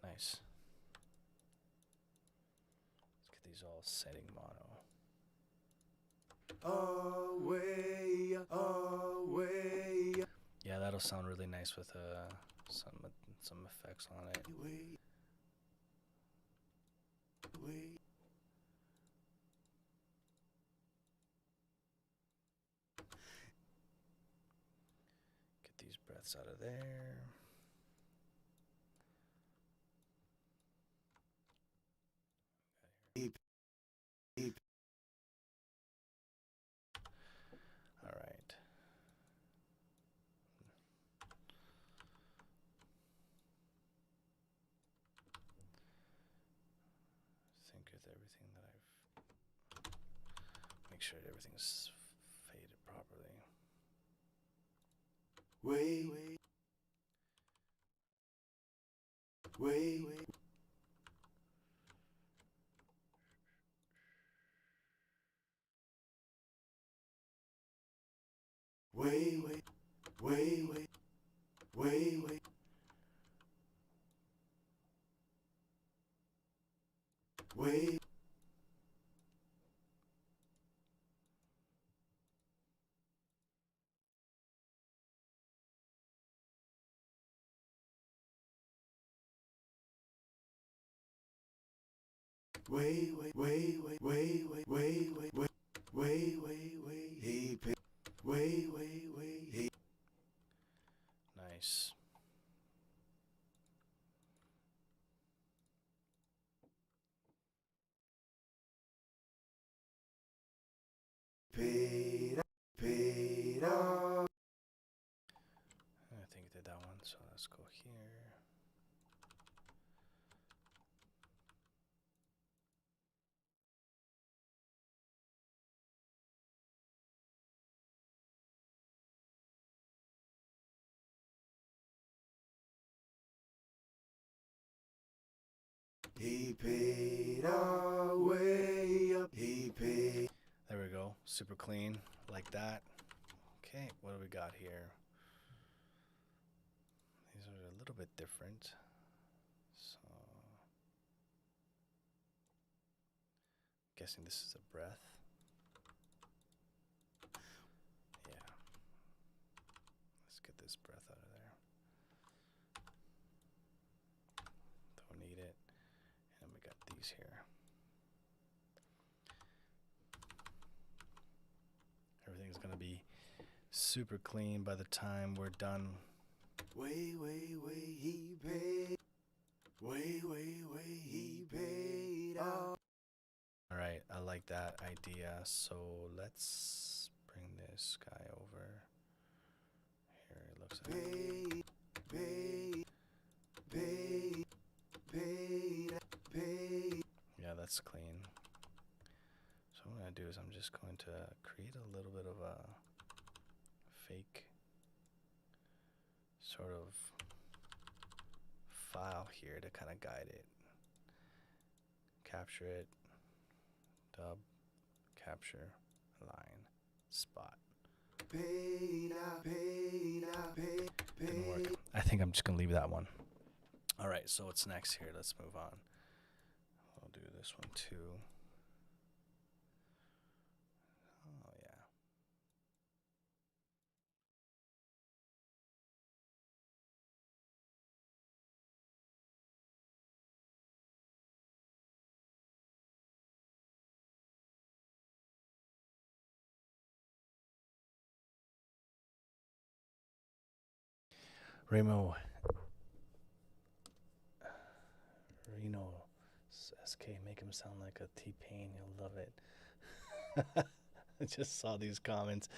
Nice. Let's get these all setting mono. Yeah, that'll sound really nice with some effects on it. Get these breaths out of there. All right. Think with everything that make sure everything's faded properly. Wait. Nice. I think I did that one, so let's go here. He paid our way up. He paid. There we go. Super clean, like that. Okay, what do we got here? These are a little bit different. So, guessing this is a breath. Yeah. Let's get this breath out of there. Don't need it. And we got these here. Everything's gonna be super clean by the time we're done. Way, he paid. Way, he paid out. All right, I like that idea. So let's bring this guy over. Here it looks like. Paid. Yeah, that's clean. So what I'm gonna do is I'm just going to create a little bit of a fake sort of file here to kind of guide it. Capture it, dub, capture, line, spot. Didn't work. I think I'm just gonna leave that one. All right, so what's next here? Let's move on. I'll do this one too. Oh yeah. Reno SK, make him sound like a T-Pain. You'll love it. I just saw these comments.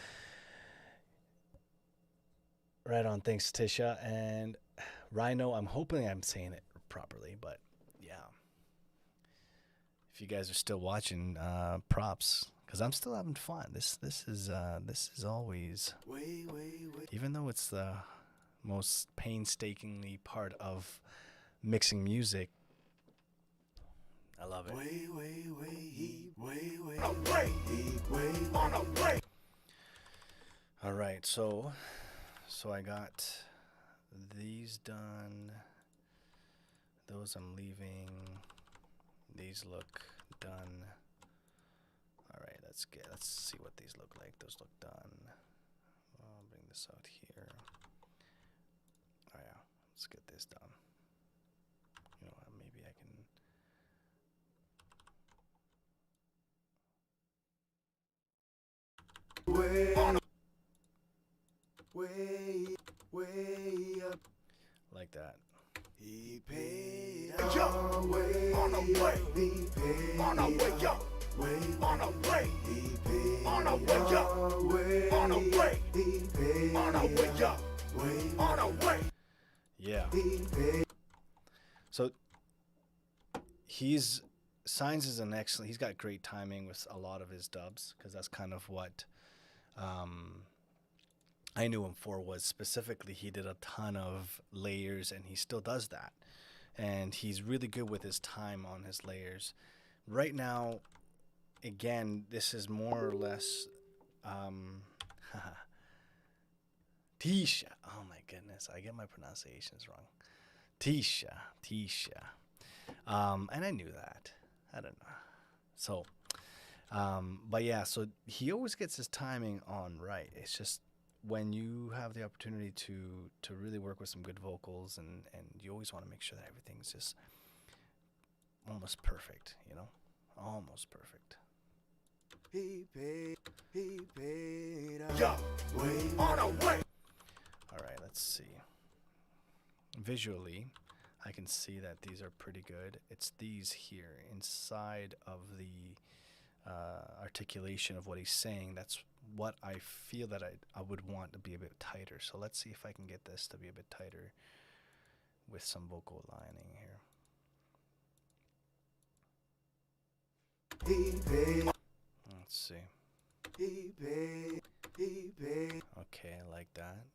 Right on. Thanks, Tisha. And Rhino, I'm hoping I'm saying it properly, but yeah. If you guys are still watching, props, because I'm still having fun. This is always, even though it's the most painstakingly part of mixing music, I love it. All right, so I got these done. Those I'm leaving. These look done. All right, let's see what these look like. Those look done. I'll bring this out here. Oh yeah, let's get this done. You know what, maybe I can. Way up. Like that. He paid our way, on a way, he paid on a way up, on a way, he paid on a way up, on a way, he paid on a way up, on a way. Yeah. So Signs is an excellent. He's got great timing with a lot of his dubs, because that's kind of what I knew him for. Was specifically he did a ton of layers, and he still does that. And he's really good with his time on his layers. Right now, again, this is more or less Tisha. Oh my goodness, I get my pronunciations wrong. Tisha. And I knew that. I don't know. So, but yeah, so he always gets his timing on right. It's just when you have the opportunity to really work with some good vocals, and you always want to make sure that everything's just almost perfect, you know? Almost perfect. He paid on a way. All right, let's see. Visually, I can see that these are pretty good. It's these here inside of the articulation of what he's saying. That's what I feel that I would want to be a bit tighter. So let's see if I can get this to be a bit tighter with some vocal lining here. Let's see. Okay, I like that.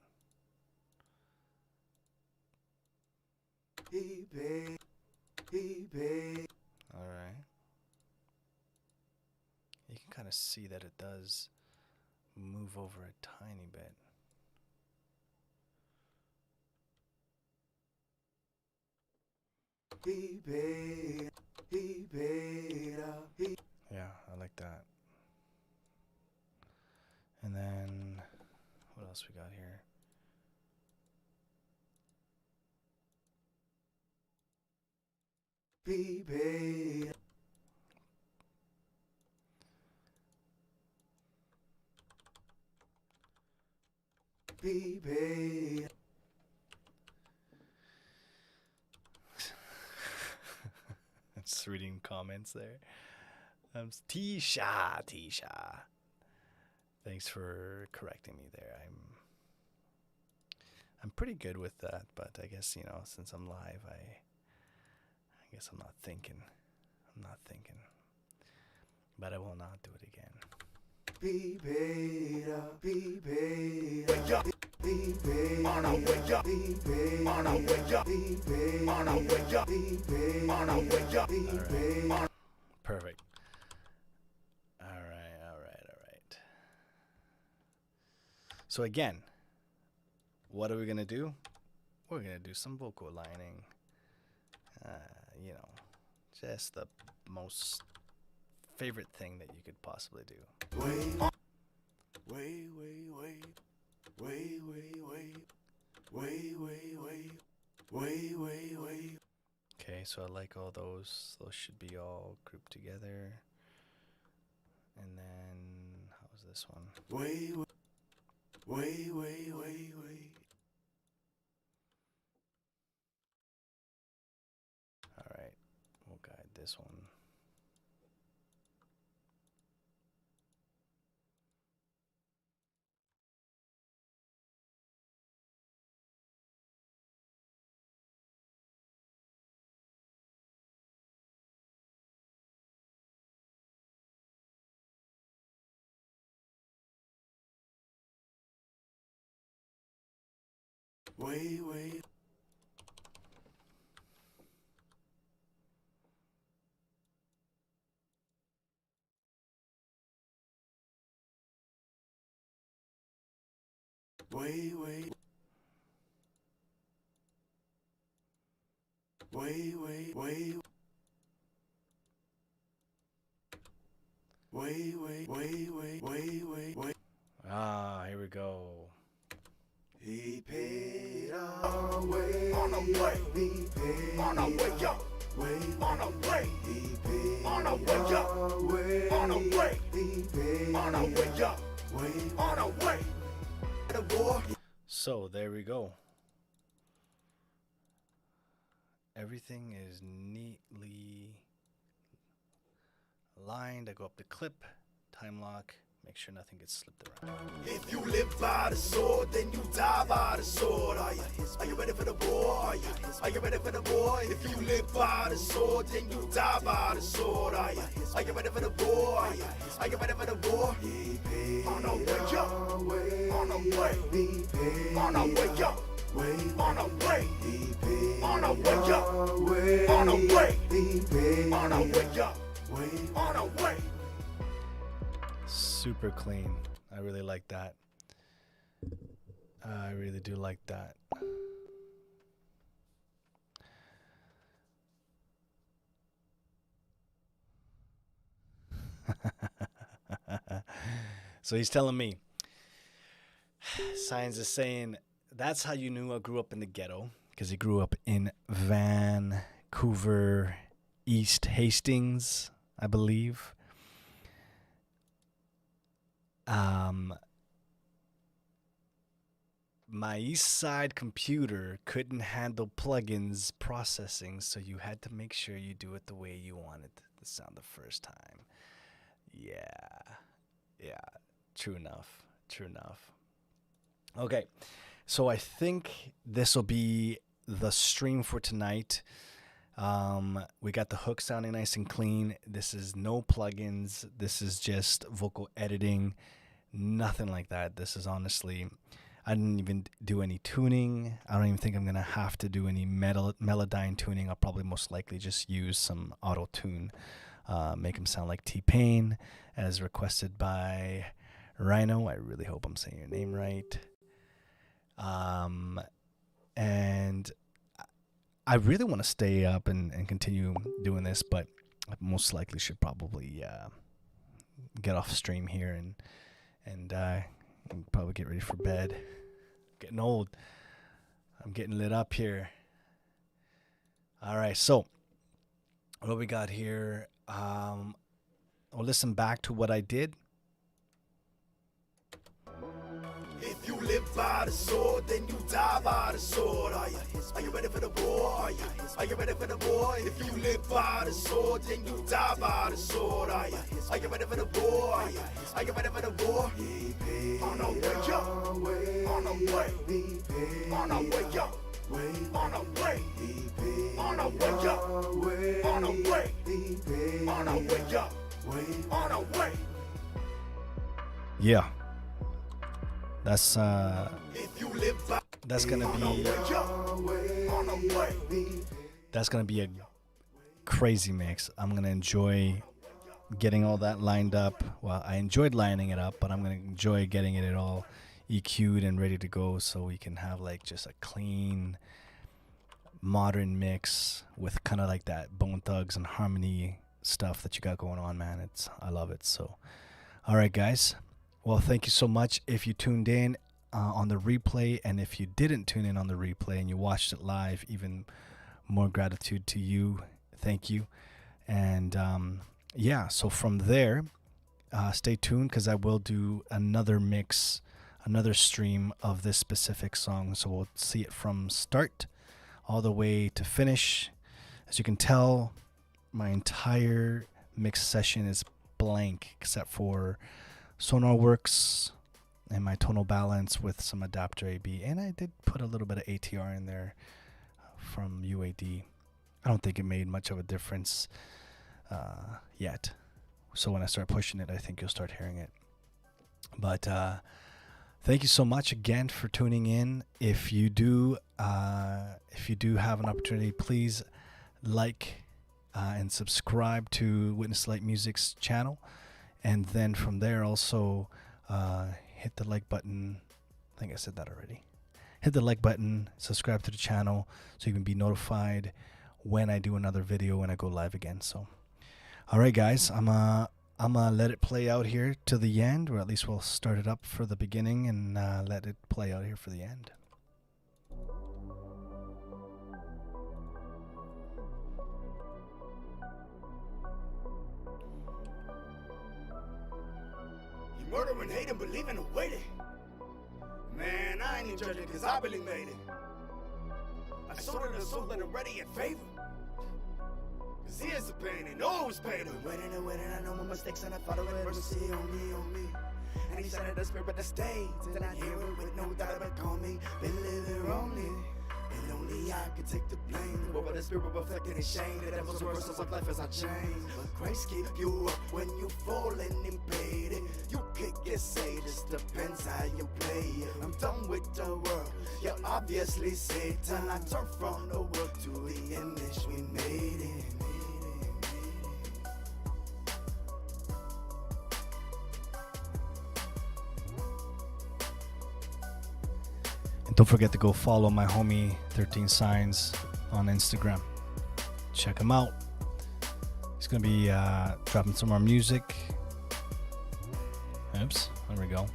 All right. You can kind of see that it does move over a tiny bit. Yeah, I like that. And then what else we got here? Just reading comments there. Tisha. Thanks for correcting me there. I'm pretty good with that, but I guess, you know, since I'm live, I guess I'm not thinking. But I will not do it again. Alright. Perfect. Alright. So again, what are we gonna do? We're gonna do some vocal lining. You know, just the most favorite thing that you could possibly do. Okay, so I like all those. Those should be all grouped together. And then, how's this one? Alright, we'll guide this one. Wait, wait, wait. Wait, wait, wait, wait, wait, wait, wait. Ah, here we go. He paid our way. On the way. He paid on the way up. Wait, on the way. He paid on the way up. On the way. He paid on the way up. Wait, on the way. The war. So there we go. Everything is neatly aligned. I go up the clip, time lock, make sure nothing gets slipped around. If you live by the sword, then you die by the sword. Are you ready for the war? Are you ready for the war? If you live by the sword, then you die by the sword. Are you ready for the war? Are you ready for the war? On the way up, on the way, on the way up. On the way, on the way up, on the way, on the way up, on the way. Super clean. I really like that. I really do like that. So he's telling me, Science is saying, that's how you knew I grew up in the ghetto, because he grew up in Vancouver, East Hastings, I believe. My East Side computer couldn't handle plugins processing, so you had to make sure you do it the way you wanted to sound the first time. Yeah, true enough. Okay. So I think this will be the stream for tonight. We got the hook sounding nice and clean. This is no plugins. This is just vocal editing. Nothing like that. This is honestly, I didn't even do any tuning. I don't even think I'm going to have to do any Melodyne tuning. I'll probably most likely just use some auto-tune. Make him sound like T-Pain as requested by Rhino. I really hope I'm saying your name right. And I really want to stay up and continue doing this, but I most likely should probably get off stream here and probably get ready for bed. Getting old. I'm getting lit up here. All right, so what we got here? I'll listen back to what I did. If you live by the sword, then you die by the sword. Are you ready for the war? Are you ready for the war? If you live by the sword, then you die by the sword. Are you ready for the war? Are you ready for the war? On the way up, on the way, on the way up, on the way, on the way up, on the way, on the way up, on the way. Yeah. That's gonna be a crazy mix. I'm gonna enjoy getting all that lined up. Well, I enjoyed lining it up, but I'm gonna enjoy getting it all EQ'd and ready to go, so we can have like just a clean, modern mix with kind of like that Bone Thugs and Harmony stuff that you got going on, man. I love it. So, all right, guys. Well, thank you so much if you tuned in on the replay, and if you didn't tune in on the replay and you watched it live, even more gratitude to you. Thank you. And yeah, so from there, stay tuned, because I will do another mix, another stream of this specific song. So we'll see it from start all the way to finish. As you can tell, my entire mix session is blank except for Sonar Works and my tonal balance with some adapter AB, and I did put a little bit of ATR in there from UAD. I don't think it made much of a difference yet, so when I start pushing it, I think you'll start hearing it. But thank you so much again for tuning in. If you do have an opportunity, please like and subscribe to Witness Light Music's channel. And then from there also hit the like button. I think I said that already. Hit the like button, subscribe to the channel so you can be notified when I do another video, when I go live again. So, all right, guys, I'm gonna let it play out here to the end, or at least we'll start it up for the beginning and let it play out here for the end. You murder and hate and believe in the waiting. Man, I ain't even judging cause I really made it. I sold it a soul that I'm ready in favor. Cause here's the pain and always paid her. Waiting and waiting, I know my mistakes and I follow it. Mercy on me. And he said the spirit that stays. And I hear it with no doubt about calling me. Been living wrongly. And only I can take the blame. But the spirit reflecting in shame. The devil's reversals of life as I change. But grace keep you up when you falling and paid it. You could get saved, just depends how you play it. I'm done with the world. You're obviously Satan. I turn from the world to the image we made it. And don't forget to go follow my homie 13 Signs on Instagram. Check him out. He's going to be dropping some more music. Oops, there we go.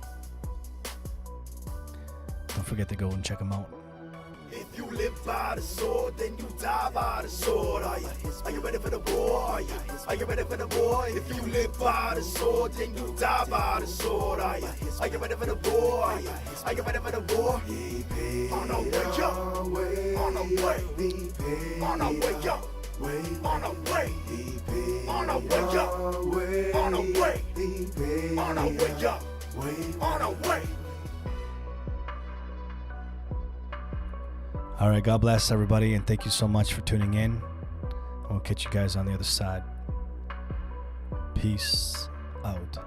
Don't forget to go and check him out. If you live by the sword, then you die by the sword. Are you ready for the war? Are you ready for the war? If you live by the sword, then you die by the sword. Are you ready for the war? Are you ready for the war? On our way up, on our way, on our way up, on our way, on our way up, on our way, on our way up, on our way. All right, God bless everybody, and thank you so much for tuning in. We'll catch you guys on the other side. Peace out.